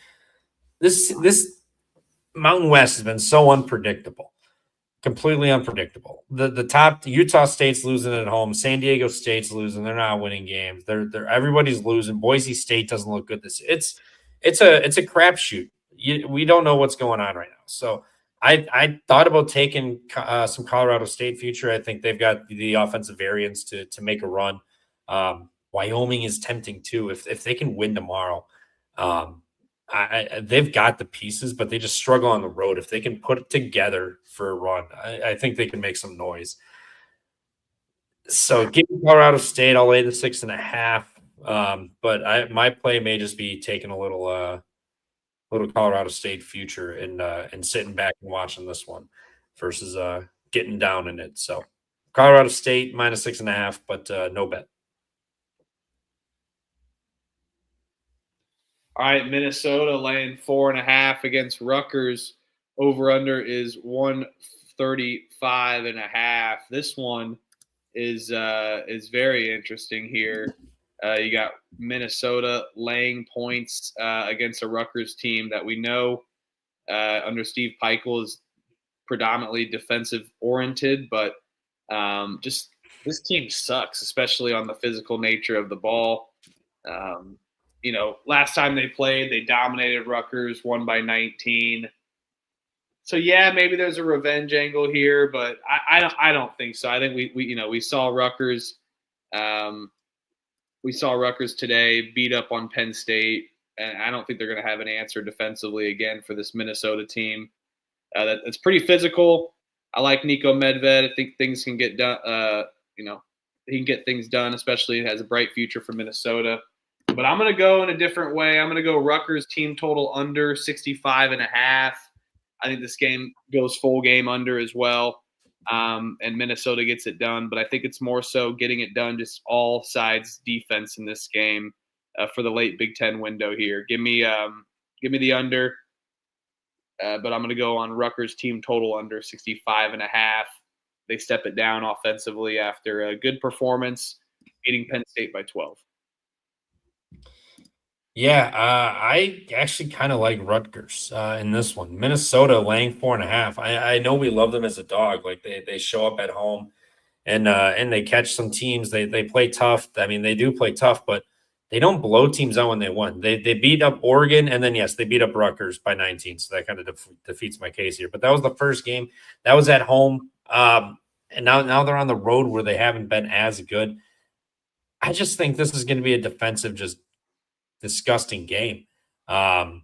This Mountain West has been so unpredictable, completely unpredictable. The top Utah State's losing at home. San Diego State's losing. They're not winning games. They're everybody's losing. Boise State doesn't look good. It's a crapshoot. We don't know what's going on right now. So. I thought about taking some Colorado State future. I think they've got the offensive variance to make a run. Wyoming is tempting too if they can win tomorrow. they've got the pieces, but they just struggle on the road. If they can put it together for a run, I think they can make some noise. So give me Colorado State. I'll lay the 6.5. But my play may just be taking a little Colorado State future and sitting back and watching this one versus getting down in it. So Colorado State minus 6.5, but no bet. All right, Minnesota laying 4.5 against Rutgers. Over under is 135.5. This one is very interesting here. You got Minnesota laying points against a Rutgers team that we know under Steve Peichel is predominantly defensive oriented, but just this team sucks, especially on the physical nature of the ball. Last time they played, they dominated Rutgers, won by 19. So yeah, maybe there's a revenge angle here, but I don't think so. I think we saw Rutgers, today beat up on Penn State, and I don't think they're going to have an answer defensively again for this Minnesota team. That's pretty physical. I like Nico Medved. I think things can get done. He can get things done, especially has a bright future for Minnesota. But I'm going to go in a different way. I'm going to go Rutgers team total under 65.5. I think this game goes full game under as well, and Minnesota gets it done. But I think it's more so getting it done, just all sides defense in this game for the late Big Ten window here. Give me the under, but I'm going to go on Rutgers team total under 65.5. They step it down offensively after a good performance, beating Penn State by 12. Yeah, I actually kind of like Rutgers in this one. Minnesota laying 4.5. I know we love them as a dog. Like they show up at home and they catch some teams. They play tough. I mean, they do play tough, but they don't blow teams out when they win. They beat up Oregon, and then yes, they beat up Rutgers by 19. So that kind of defeats my case here. But that was the first game. That was at home, and now they're on the road where they haven't been as good. I just think this is going to be a defensive, just disgusting game. Under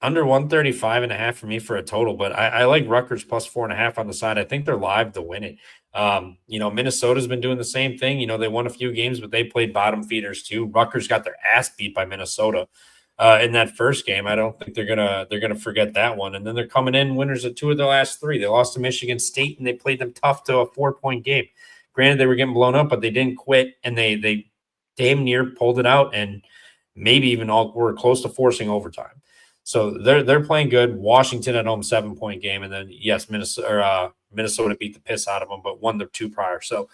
135.5 for me for a total, but I like Rutgers plus 4.5 on the side. I think they're live to win it. Minnesota's been doing the same thing. They won a few games, but they played bottom feeders too. Rutgers got their ass beat by Minnesota in that first game. I don't think they're gonna forget that one. And then they're coming in winners of 2 of their last 3. They lost to Michigan State and they played them tough to a 4-point game. Granted, they were getting blown up, but they didn't quit and they damn near pulled it out and maybe even were close to forcing overtime. So they're playing good. Washington at home 7-point game, and then yes, Minnesota beat the piss out of them, but won the 2 prior. So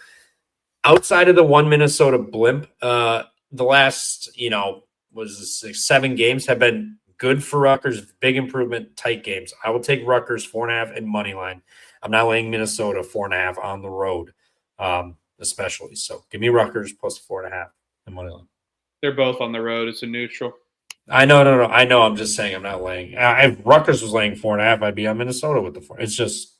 outside of the one Minnesota blimp, the last 7 games have been good for Rutgers. Big improvement, tight games. I will take Rutgers 4.5 and money line. I'm not laying Minnesota 4.5 on the road, especially. So give me Rutgers plus 4.5 and money line. They're both on the road. It's a neutral. I know. No. I know. I'm just saying I'm not laying. If Rutgers was laying 4.5, I'd be on Minnesota with the 4. It's just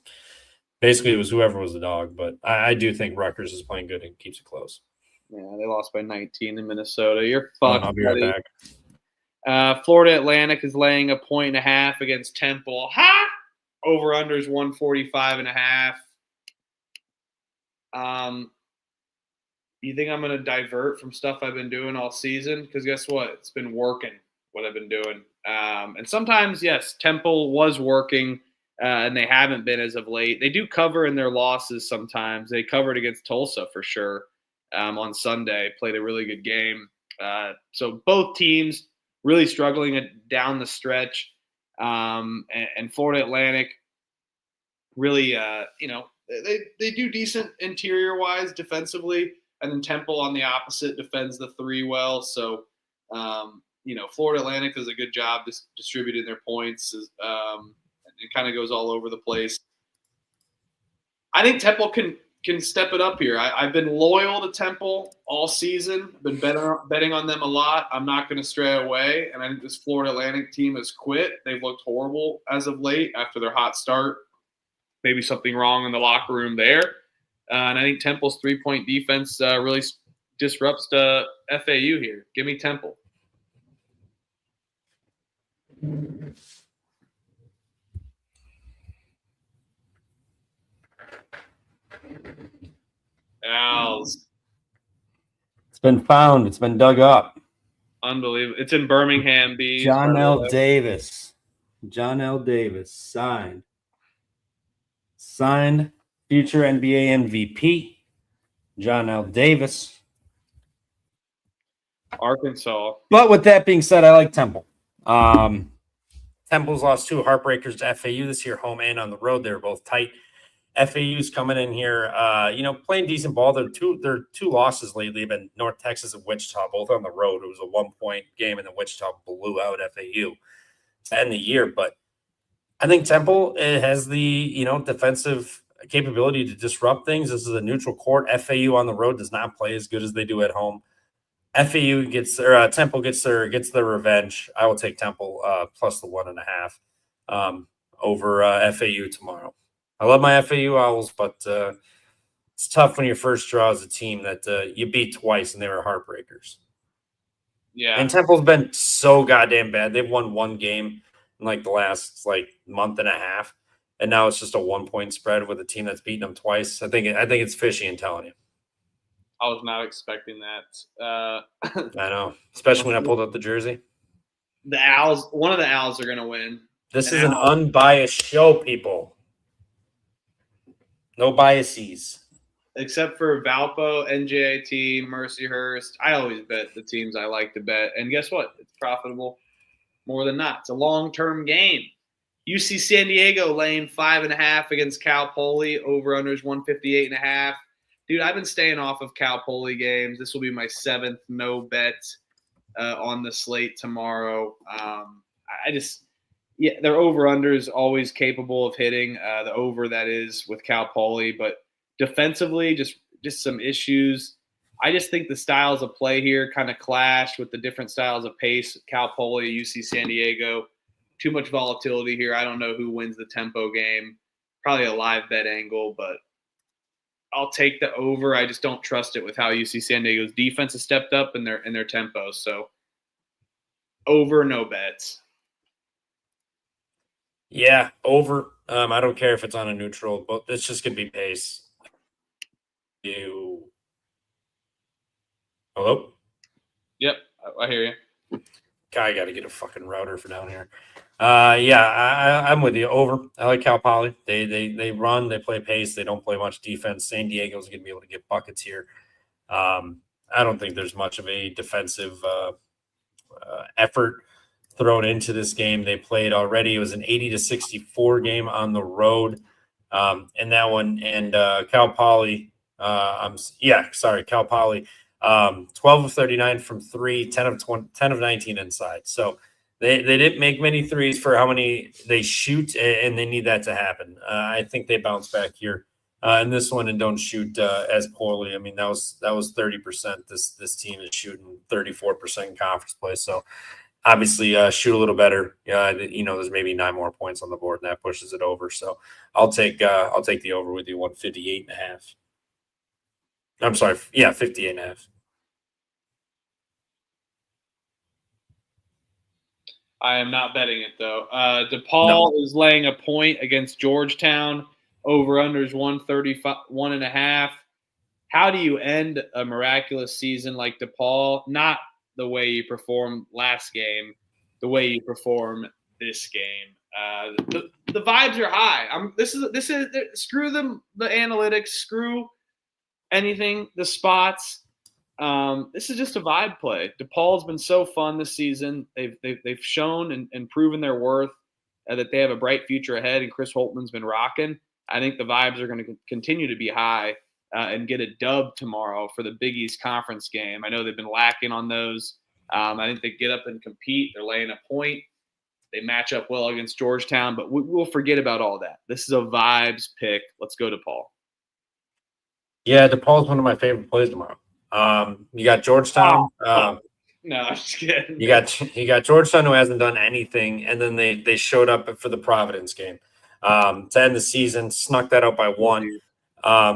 basically it was whoever was the dog. But I do think Rutgers is playing good and keeps it close. Yeah, they lost by 19 in Minnesota. You're fucked. I'll be right back. Florida Atlantic is laying 1.5 against Temple. Ha! Over under is 145.5. You think I'm going to divert from stuff I've been doing all season? Because guess what? It's been working, what I've been doing. And sometimes, yes, Temple was working, and they haven't been as of late. They do cover in their losses sometimes. They covered against Tulsa for sure on Sunday, played a really good game. So both teams really struggling down the stretch. And Florida Atlantic really, they do decent interior-wise defensively. And then Temple on the opposite defends the 3 well. So, Florida Atlantic does a good job distributing their points. It kind of goes all over the place. I think Temple can step it up here. I've been loyal to Temple all season. I've been betting on them a lot. I'm not going to stray away. And I think this Florida Atlantic team has quit. They've looked horrible as of late after their hot start. Maybe something wrong in the locker room there. And I think Temple's 3-point defense really disrupts FAU here. Give me Temple. Owls. It's been found. It's been dug up. Unbelievable. It's in Birmingham Bees. John L. Davis. John L. Davis signed. Signed future NBA MVP. John L. Davis. Arkansas. But with that being said, I like Temple. Temple's lost 2 heartbreakers to FAU this year, home and on the road. They were both tight. FAU's coming in here, playing decent ball. Their two losses lately have been North Texas and Wichita, both on the road. It was a 1-point game, and then Wichita blew out FAU to end the year. But I think Temple has the defensive capability to disrupt things. This is a neutral court. FAU on the road does not play as good as they do at home. Temple gets their revenge. I will take Temple plus the 1.5 over FAU tomorrow. I love my FAU Owls, but it's tough when your first draw is a team that you beat twice and they were heartbreakers. Yeah. And Temple's been so goddamn bad. They've won 1 game in the last month and a half, and now it's just a 1-point spread with a team that's beaten them twice. I think it's fishy. I'm telling you. I was not expecting that. I know, especially when I pulled up the jersey. The Owls. One of the Owls are going to win. This is an unbiased show, people. No biases. Except for Valpo, NJIT, Mercyhurst. I always bet the teams I like to bet. And guess what? It's profitable more than not. It's a long-term game. UC San Diego laying 5.5 against Cal Poly. Over-unders 158.5. Dude, I've been staying off of Cal Poly games. This will be my 7th no bet on the slate tomorrow. Their over-under is always capable of hitting the over that is with Cal Poly, but defensively, just some issues. I just think the styles of play here kind of clash with the different styles of pace. Cal Poly, UC San Diego, too much volatility here. I don't know who wins the tempo game. Probably a live bet angle, but I'll take the over. I just don't trust it with how UC San Diego's defense has stepped up in their tempo. So over, no bets. Yeah, over. I don't care if it's on a neutral, but it's just gonna be pace. Hello? Yep, I hear you. I got to get a fucking router for down here. I'm with you. Over. I like Cal Poly. They run. They play pace. They don't play much defense. San Diego's gonna be able to get buckets here. I don't think there's much of a defensive effort thrown into this game. They played already. It was an 80-64 game on the road. And that one, and Cal Poly, Cal Poly, 12 of 39 from 3, 10 of 19 inside. So they didn't make many threes for how many they shoot, and they need that to happen. I think they bounce back here in this one and don't shoot as poorly. I mean, that was 30%. This team is shooting 34% in conference play. So obviously shoot a little better. There's maybe 9 more points on the board, and that pushes it over. So I'll take the over with you, 158.5. I'm sorry, 58.5. I am not betting it, though. DePaul is laying a point against Georgetown. Over-under is 131.5. How do you end a miraculous season like DePaul? Not the way you performed last game, the way you perform this game. The vibes are high. This is screw the analytics, screw anything, the spots. This is just a vibe play. DePaul's been so fun this season. They've shown and proven their worth, that they have a bright future ahead, and Chris Holtman's been rocking. I think the vibes are going to continue to be high and get a dub tomorrow for the Big East Conference game. I know they've been lacking on those. I think they get up and compete. They're laying a point. They match up well against Georgetown, but we'll forget about all that. This is a vibes pick. Let's go DePaul. Yeah, DePaul's one of my favorite plays tomorrow. You got Georgetown. No, I'm just kidding. You got Georgetown, who hasn't done anything, and then they showed up for the Providence game to end the season, snuck that out by 1.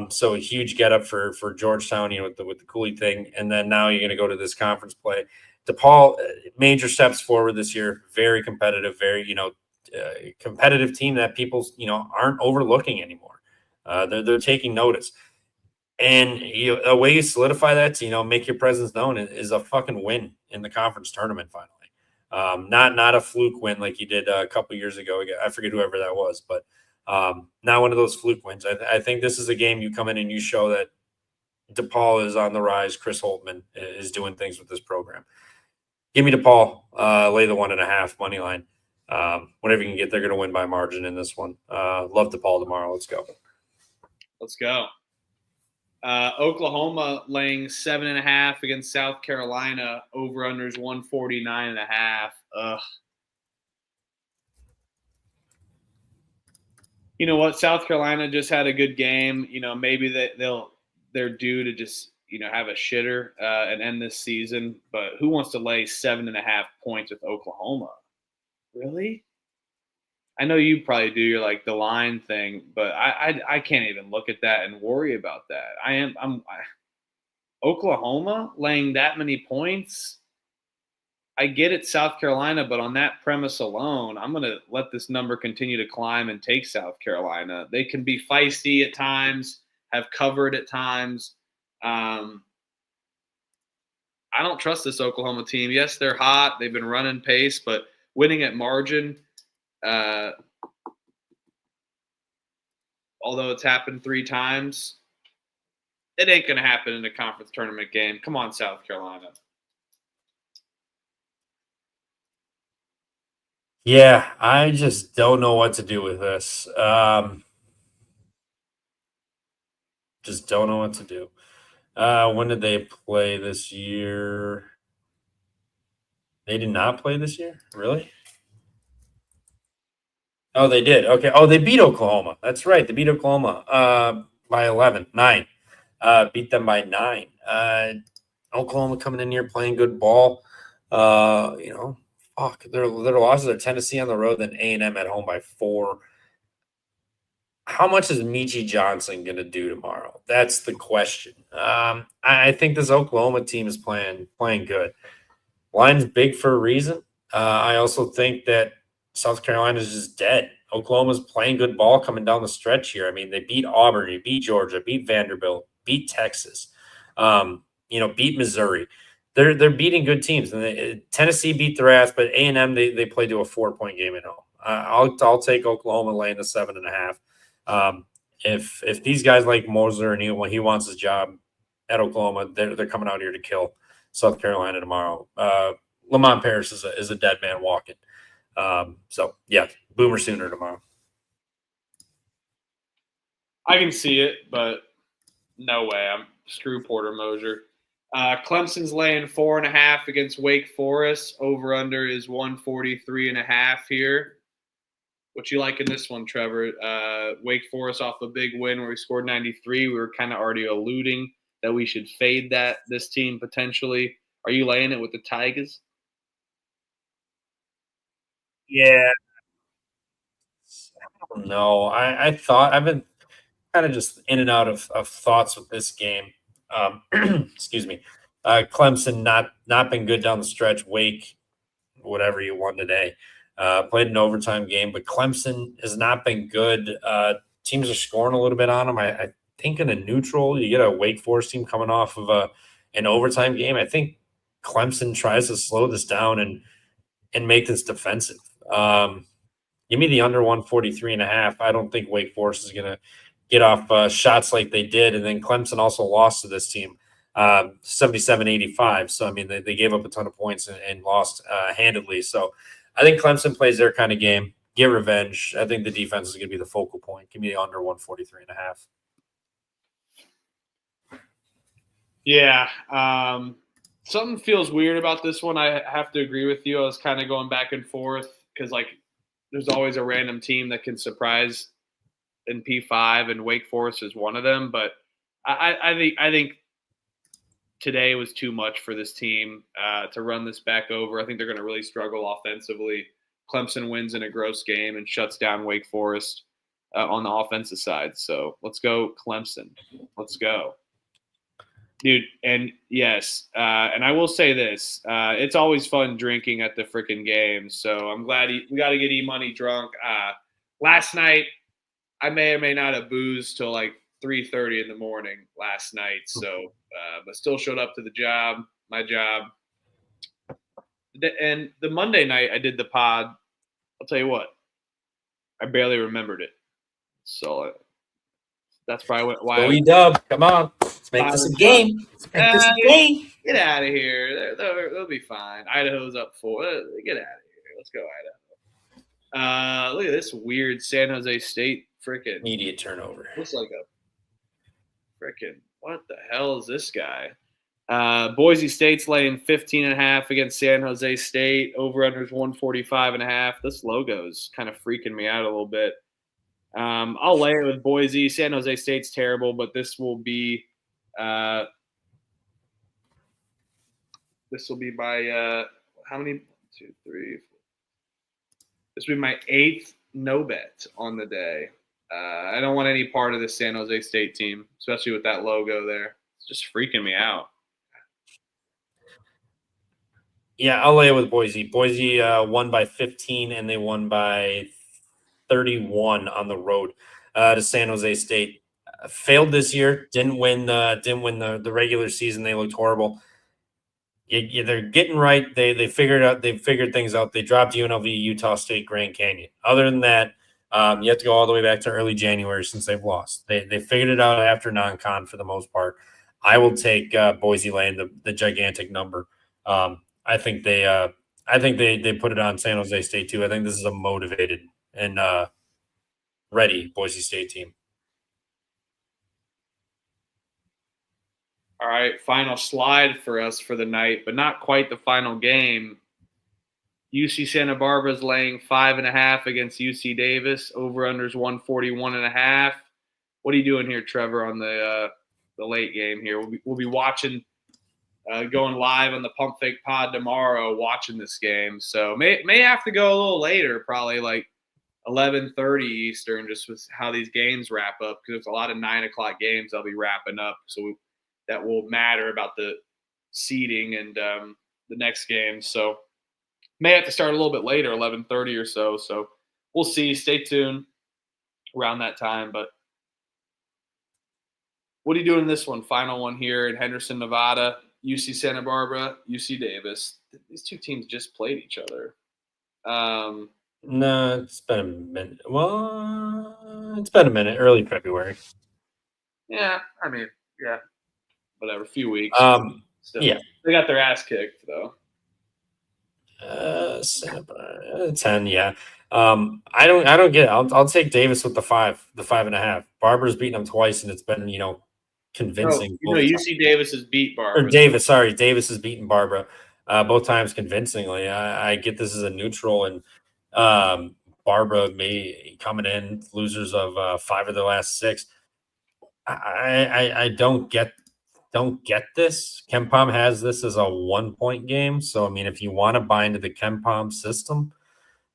So a huge get up for Georgetown, with the Cooley thing, and then now you're going to go to this conference play. DePaul, major steps forward this year, very competitive, very competitive team that people aren't overlooking anymore. They're taking notice. And a way you solidify that to, make your presence known is a fucking win in the conference tournament finally. Not a fluke win like you did a couple years ago. I forget whoever that was, but not one of those fluke wins. I think this is a game you come in and you show that DePaul is on the rise. Chris Holtman is doing things with this program. Give me DePaul. Lay the 1.5 money line. Whatever you can get, they're going to win by margin in this one. Love DePaul tomorrow. Let's go. Let's go. Oklahoma laying 7.5 against South Carolina. Over unders 149.5. Ugh. You know what? South Carolina just had a good game. Maybe they're due to just have a shitter and end this season. But who wants to lay 7.5 points with Oklahoma? Really? I know you probably do. You're like the line thing, but I can't even look at that and worry about that. Oklahoma laying that many points. I get it, South Carolina, but on that premise alone, I'm going to let this number continue to climb and take South Carolina. They can be feisty at times, have covered at times. I don't trust this Oklahoma team. Yes, they're hot. They've been running pace, but winning at margin, although it's happened 3 times, it ain't going to happen in a conference tournament game. Come on, South Carolina. Yeah, I just don't know what to do with this. Just don't know what to do. When did they play this year? They did not play this year? Really? Oh, they did. Okay. Oh, they beat Oklahoma. That's right. They beat Oklahoma by 9. Beat them by 9. Oklahoma coming in here playing good ball. Fuck, their losses are Tennessee on the road, then A&M at home by 4. How much is Michi Johnson going to do tomorrow? That's the question. I think this Oklahoma team is playing good. Line's big for a reason. I also think that South Carolina is just dead. Oklahoma's playing good ball coming down the stretch here. I mean, they beat Auburn, they beat Georgia, beat Vanderbilt, beat Texas, beat Missouri. They're beating good teams. And Tennessee beat their ass, but A&M they played to a 4-point game at home. I'll take Oklahoma laying the 7.5. If these guys like Moser and he wants his job at Oklahoma, they're coming out here to kill South Carolina tomorrow. Lamont Paris is a dead man walking. So yeah, Boomer Sooner tomorrow. I can see it, but no way. I'm screw Porter Moser. Clemson's laying 4.5 against Wake Forest. Over under is 143.5 here. What you like in this one, Trevor? Wake Forest off a big win where we scored 93. We were kind of already alluding that we should fade this team potentially. Are you laying it with the Tigers? Yeah. I don't know. I thought I've been kind of just in and out of thoughts with this game. Excuse me. Clemson not been good down the stretch. Wake, whatever you won today. Played an overtime game, but Clemson has not been good. Teams are scoring a little bit on them. I think in a neutral, you get a Wake Forest team coming off of an overtime game. I think Clemson tries to slow this down and make this defensive. Give me the under 143.5. I don't think Wake Forest is going to get off shots like they did. And then Clemson also lost to this team 77-85. So, I mean, they gave up a ton of points and lost handedly. So, I think Clemson plays their kind of game, get revenge. I think the defense is going to be the focal point. Give me the under 143.5. Yeah. Something feels weird about this one. I have to agree with you. I was kind of going back and forth because, there's always a random team that can surprise in P5, and Wake Forest is one of them. But I think today was too much for this team to run this back over. I think they're going to really struggle offensively. Clemson wins in a gross game and shuts down Wake Forest on the offensive side. So let's go Clemson. Let's go. Dude, and yes, and I will say this. It's always fun drinking at the freaking games. So I'm glad we got to get E-Money drunk. Last night, I may or may not have boozed till 3:30 in the morning last night. So, but still showed up to my job. And the Monday night I did the pod. I'll tell you what, I barely remembered it. So that's probably why. Joey Dub, come on. Let's make this a game. Let's make this a game. Get out of here. They'll be fine. Idaho's up 4. Get out of here. Let's go, Idaho. Look at this weird San Jose State freaking Immediate turnover. Looks like a freaking what the hell is this guy? Boise State's laying 15.5 against San Jose State. Over/unders 145.5. This logo's kind of freaking me out a little bit. I'll lay it with Boise. San Jose State's terrible, but this will be my how many? 2, 3, 4. This will be my 8th no bet on the day. I don't want any part of this San Jose State team, especially with that logo there. It's just freaking me out. Yeah, I'll lay it with Boise. Boise won by 15, and they won by 31 on the road to San Jose State. Failed this year. Didn't win the regular season. They looked horrible. They're getting right. They figured things out. They dropped UNLV, Utah State, Grand Canyon. Other than that, you have to go all the way back to early January since they've lost. They figured it out after non-con for the most part. I will take Boise laying the gigantic number. I think they put it on San Jose State too. I think this is a motivated and ready Boise State team. All right, final slide for us for the night, but not quite the final game. UC Santa Barbara is laying 5.5 against UC Davis. Over/unders 141.5. What are you doing here, Trevor, on the late game here? We'll be watching, going live on the Pump Fake Pod tomorrow, watching this game. So may have to go a little later, probably like 11:30 Eastern, just with how these games wrap up, because there's a lot of 9 o'clock games I'll be wrapping up. So that will matter about the seeding and the next game. So may have to start a little bit later, 11:30 or so. So we'll see. Stay tuned around that time. But what are you doing in this one? Final one here in Henderson, Nevada. UC Santa Barbara, UC Davis. These two teams just played each other. No, it's been a minute. Well, it's been a minute. Early February. Yeah, I mean, yeah. Whatever, a few weeks. Still, yeah. They got their ass kicked, though. 10, yeah. I don't get it. I'll take Davis with the 5.5. Barbara's beaten them twice, and it's been, convincing. UC Davis has beat Barbara. Or Davis has beaten Barbara both times convincingly. I get this as a neutral, and Barbara may coming in losers of 5 of their last 6. I don't get this. KenPom has this as a 1-point game. So, I mean, if you want to buy into the KenPom system,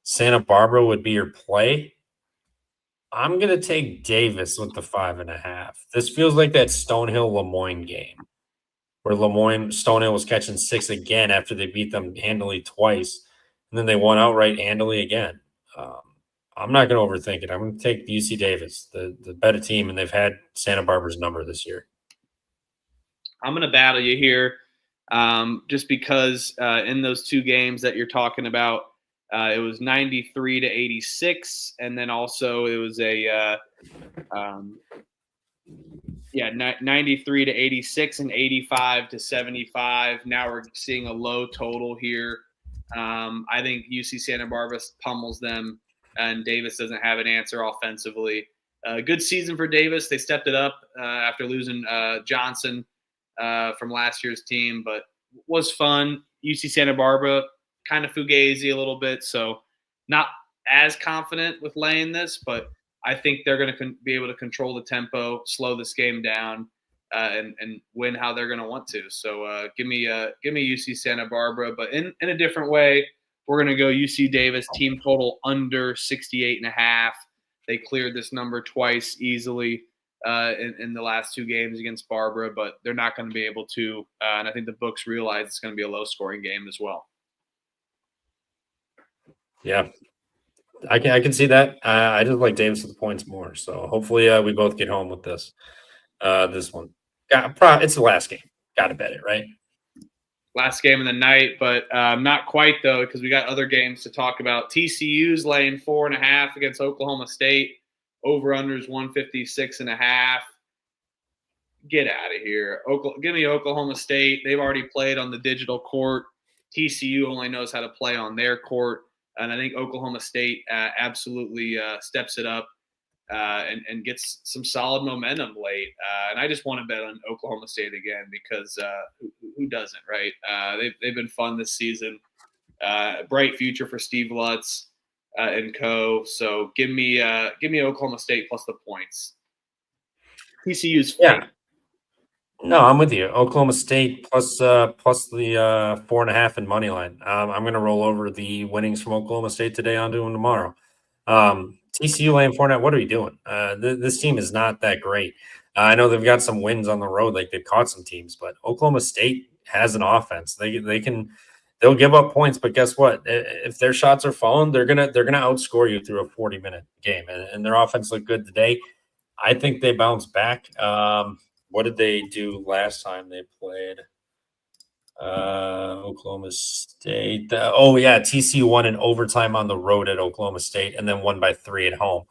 Santa Barbara would be your play. I'm going to take Davis with the 5.5. This feels like that Stonehill-Lemoyne game where Stonehill was catching 6 again after they beat them handily twice, and then they won outright handily again. I'm not going to overthink it. I'm going to take UC Davis, the better team, and they've had Santa Barbara's number this year. I'm going to battle you here just because in those 2 games that you're talking about, it was 93-86, and then also it was a 93-86 and 85-75. Now we're seeing a low total here. I think UC Santa Barbara pummels them, and Davis doesn't have an answer offensively. Good season for Davis. They stepped it up after losing Johnson from last year's team, but was fun. UC Santa Barbara kind of fugazi a little bit, so not as confident with laying this, but I think they're going to be able to control the tempo, slow this game down, and win how they're going to want to. So give me UC Santa Barbara, but in a different way. We're going to go UC Davis, team total under 68.5. They cleared this number twice easily in the last 2 games against Barbara, but they're not going to be able to. And I think the books realize it's going to be a low-scoring game as well. Yeah. I can see that. I just like Davis with the points more. So hopefully we both get home with this. This one. It's the last game. Got to bet it, right? Last game of the night, but not quite though, because we got other games to talk about. TCU's laying 4.5 against Oklahoma State. Over/unders 156.5. Get out of here. Give me Oklahoma State. They've already played on the digital court. TCU only knows how to play on their court. And I think Oklahoma State absolutely steps it up and gets some solid momentum late. And I just want to bet on Oklahoma State again because who doesn't, right? They've been fun this season. Bright future for Steve Lutz and co. So give me Oklahoma State plus the points. TCU's fake. Yeah. No, I'm with you. Oklahoma State plus the 4.5 in money line. I'm going to roll over the winnings from Oklahoma State today onto them tomorrow. TCU laying 4.5. What are we doing? This team is not that great. I know they've got some wins on the road, like they've caught some teams, but Oklahoma State has an offense. They'll give up points, but guess what? If their shots are falling, they're gonna outscore you through a 40-minute game, and their offense looked good today. I think they bounce back. What did they do last time they played Oklahoma State? TCU won in overtime on the road at Oklahoma State and then won by 3 at home.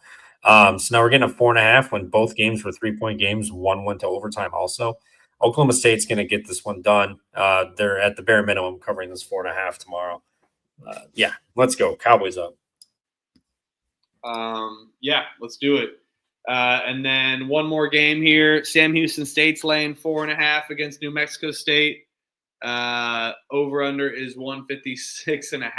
So now we're getting a 4.5 when both games were 3-point games. One went to overtime also. Oklahoma State's going to get this one done. They're at the bare minimum covering this 4.5 tomorrow. Let's go. Cowboys up. Let's do it. And then one more game here. Sam Houston State's laying 4.5 against New Mexico State. Over/under is 156.5.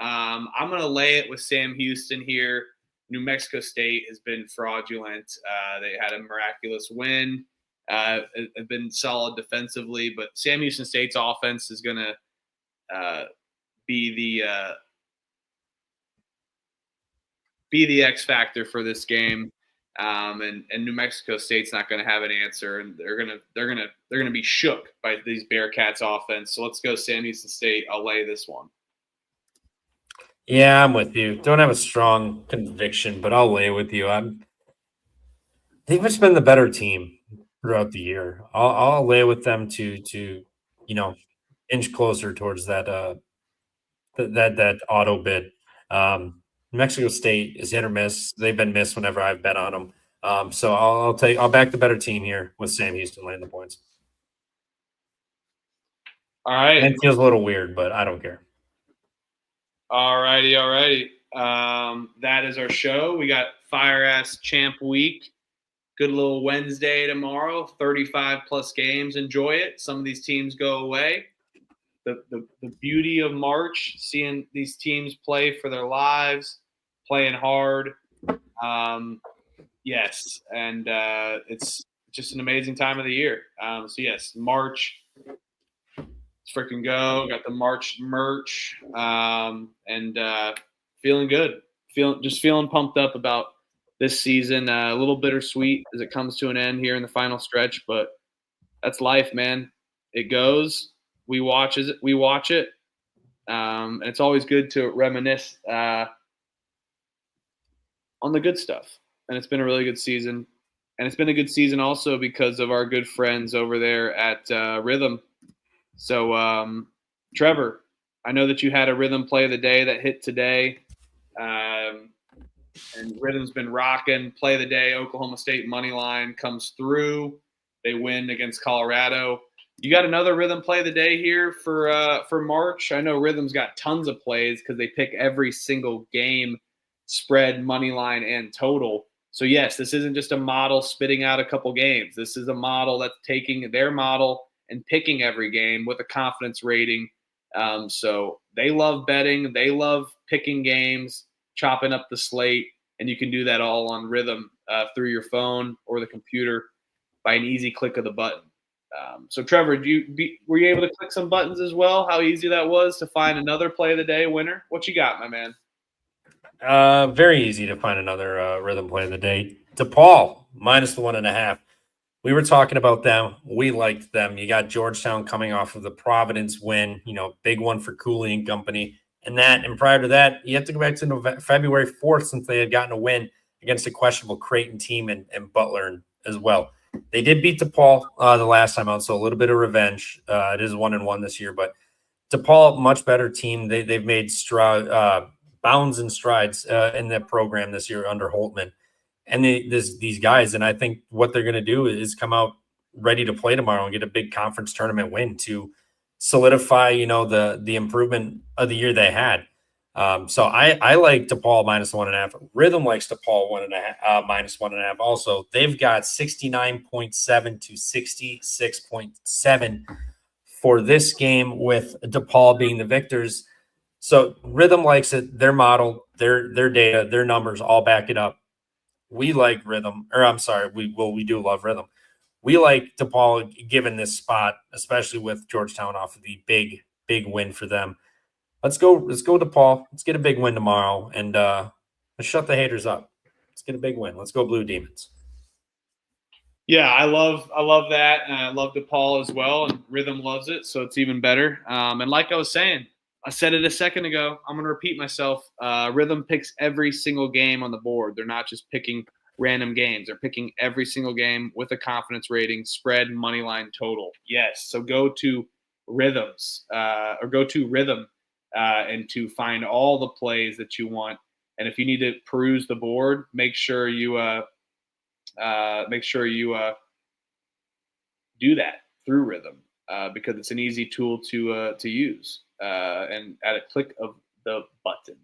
I'm going to lay it with Sam Houston here. New Mexico State has been fraudulent. They had a miraculous win. Have been solid defensively, but Sam Houston State's offense is going to be the X factor for this game, and New Mexico State's not going to have an answer, and they're gonna be shook by these Bearcats offense. So let's go Sam Houston State. I'll lay this one. Yeah, I'm with you. Don't have a strong conviction, but I'll lay with you. They've just been the better team throughout the year. I'll lay with them to inch closer towards that that auto bid. New Mexico State is hit or miss. They've been missed whenever I've bet on them. So I'll back the better team here with Sam Houston laying the points. All right. It feels a little weird, but I don't care. All righty. That is our show. We got Fire Ass Champ Week. Good little Wednesday tomorrow. 35 plus games. Enjoy it. Some of these teams go away. The beauty of March, seeing these teams play for their lives, playing hard. Yes, and it's just an amazing time of the year. So yes, March. Let's freaking go. Got the March merch, and feeling good. Feeling pumped up about this season. A little bittersweet as it comes to an end here in the final stretch, but that's life, man. It goes. We watch it, and it's always good to reminisce on the good stuff. And it's been a really good season, and it's been a good season also because of our good friends over there at Rhythm. So, Trevor, I know that you had a Rhythm play of the day that hit today, and Rhythm's been rocking. Play of the day, Oklahoma State money line comes through. They win against Colorado. You got another Rhythm play of the day here for March. I know Rhythm's got tons of plays because they pick every single game, spread, money line, and total. So yes, this isn't just a model spitting out a couple games. This is a model that's taking their model and picking every game with a confidence rating. So they love betting. They love picking games, chopping up the slate, and you can do that all on Rhythm through your phone or the computer by an easy click of the button. So, Trevor, were you able to click some buttons as well? How easy that was to find another play of the day winner? What you got, my man? Very easy to find another Rhythm play of the day. DePaul, minus the 1.5. We were talking about them. We liked them. You got Georgetown coming off of the Providence win, big one for Cooley and company. And prior to that, you have to go back to February 4th since they had gotten a win against a questionable Creighton team and Butler as well. They did beat DePaul the last time out, so a little bit of revenge. It is 1-1 this year, but DePaul, much better team. They've made bounds and strides in that program this year under Holtman. And these guys, and I think what they're going to do is come out ready to play tomorrow and get a big conference tournament win to solidify, the improvement of the year they had. So I like DePaul -1.5. Rhythm likes DePaul -1.5. Also, they've got 69.7 to 66.7 for this game, with DePaul being the victors. So Rhythm likes it. Their model, their data, their numbers all back it up. We like Rhythm, or I'm sorry, we do love Rhythm. We like DePaul given this spot, especially with Georgetown off of the big win for them. Let's go DePaul. Let's get a big win tomorrow, and let's shut the haters up. Let's get a big win. Let's go Blue Demons. Yeah, I love that, and I love DePaul as well, and Rhythm loves it, so it's even better. And like I was saying, I said it a second ago, I'm going to repeat myself. Rhythm picks every single game on the board. They're not just picking random games. They're picking every single game with a confidence rating, spread, money line, total. Yes, so go to Rhythms or go to Rhythm and to find all the plays that you want. And if you need to peruse the board, make sure you do that through Rhythm because it's an easy tool to use and at a click of the button.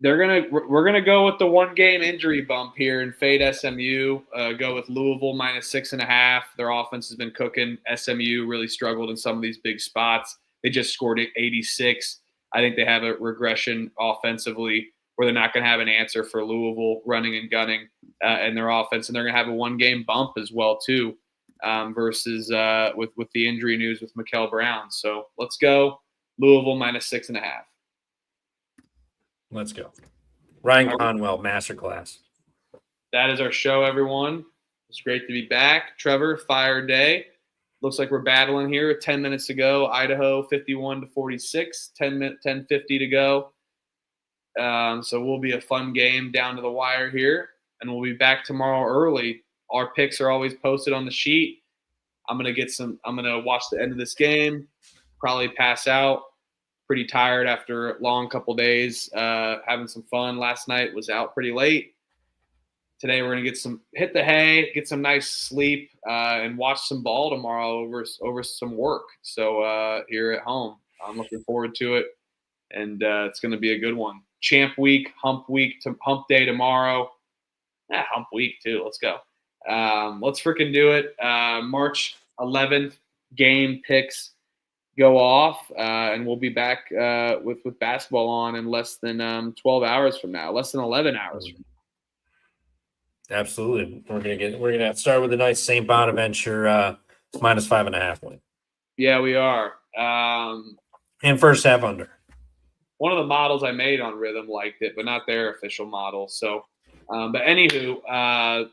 We're gonna go with the 1-game injury bump here and fade SMU. Go with Louisville -6.5. Their offense has been cooking. SMU really struggled in some of these big spots. They just scored 86. I think they have a regression offensively where they're not going to have an answer for Louisville running and gunning in their offense, and they're going to have a 1-game bump as well too, versus with the injury news with Mikel Brown. So let's go Louisville -6.5. Let's go. Ryan Conwell, masterclass. That is our show, everyone. It's great to be back. Trevor, fire day. Looks like we're battling here. 10 minutes to go. Idaho 51-46. 10:50 to go. So we'll be a fun game down to the wire here, and we'll be back tomorrow early. Our picks are always posted on the sheet. I'm gonna watch the end of this game. Probably pass out. Pretty tired after a long couple days. Having some fun. Last night was out pretty late. Today we're gonna hit the hay, get some nice sleep, and watch some ball tomorrow over some work. So here at home, I'm looking forward to it, and it's gonna be a good one. Champ week, hump day tomorrow. Hump week too. Let's go. Let's freaking do it. March 11th game picks go off, and we'll be back with basketball on in less than 12 hours from now, less than 11 hours from now. Absolutely. We're gonna start with a nice St. Bonaventure -5.5 win. Yeah, we are. And first half under. One of the models I made on Rhythm liked it, but not their official model. So, but anywho,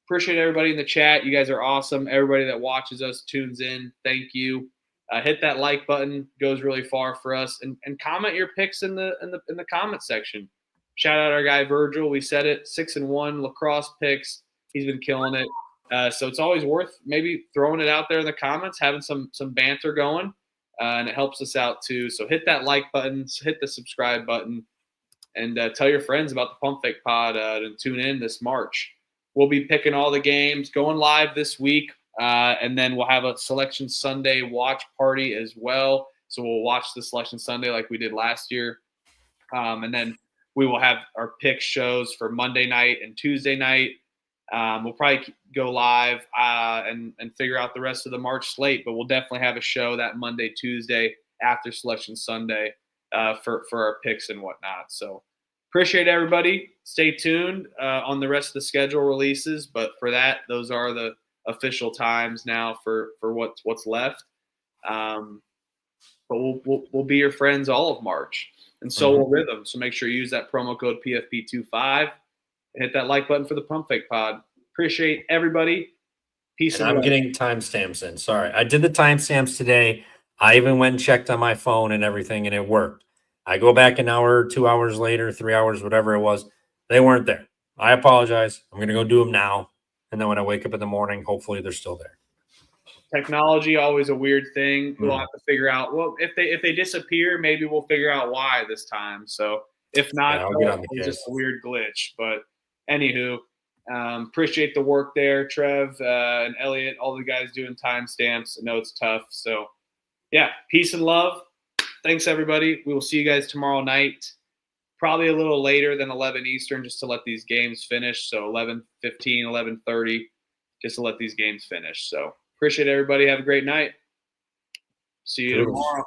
appreciate everybody in the chat. You guys are awesome. Everybody that watches us, tunes in, thank you. Hit that like button, goes really far for us, and comment your picks in the comment section. Shout out our guy Virgil. We said it, 6-1 lacrosse picks. He's been killing it. So it's always worth maybe throwing it out there in the comments, having some banter going, and it helps us out too. So hit that like button, hit the subscribe button, and tell your friends about the Pump Fake Pod and tune in this March. We'll be picking all the games, going live this week, and then we'll have a Selection Sunday watch party as well. So we'll watch the Selection Sunday like we did last year, and then we will have our pick shows for Monday night and Tuesday night. We'll probably go live and figure out the rest of the March slate, but we'll definitely have a show that Monday, Tuesday after Selection Sunday for our picks and whatnot. So appreciate everybody. Stay tuned on the rest of the schedule releases, but for that, those are the official times now for what's left. But we'll be your friends all of March. And so will Rhythm. So make sure you use that promo code PFP25. Hit that like button for the Pump Fake Pod. Appreciate everybody. Peace And and I'm love. getting timestamps in. Sorry. I did the timestamps today. I even went and checked on my phone and everything, and it worked. I go back an hour, 2 hours later, 3 hours, whatever it was. They weren't there. I apologize. I'm going to go do them now. And then when I wake up in the morning, hopefully they're still there. Technology, always a weird thing. We'll have to figure out. Well, if they disappear, maybe we'll figure out why this time. So if not, Yeah, I'll get on the it's just case. a weird glitch. But anywho, appreciate the work there, Trev and Elliot, all the guys doing timestamps. I know it's tough. So yeah, peace and love. Thanks everybody. We will see you guys tomorrow night. Probably a little later than 11 Eastern, just to let these games finish. So 11:15, 11:30, just to let these games finish. So appreciate everybody. Have a great night. See you tomorrow.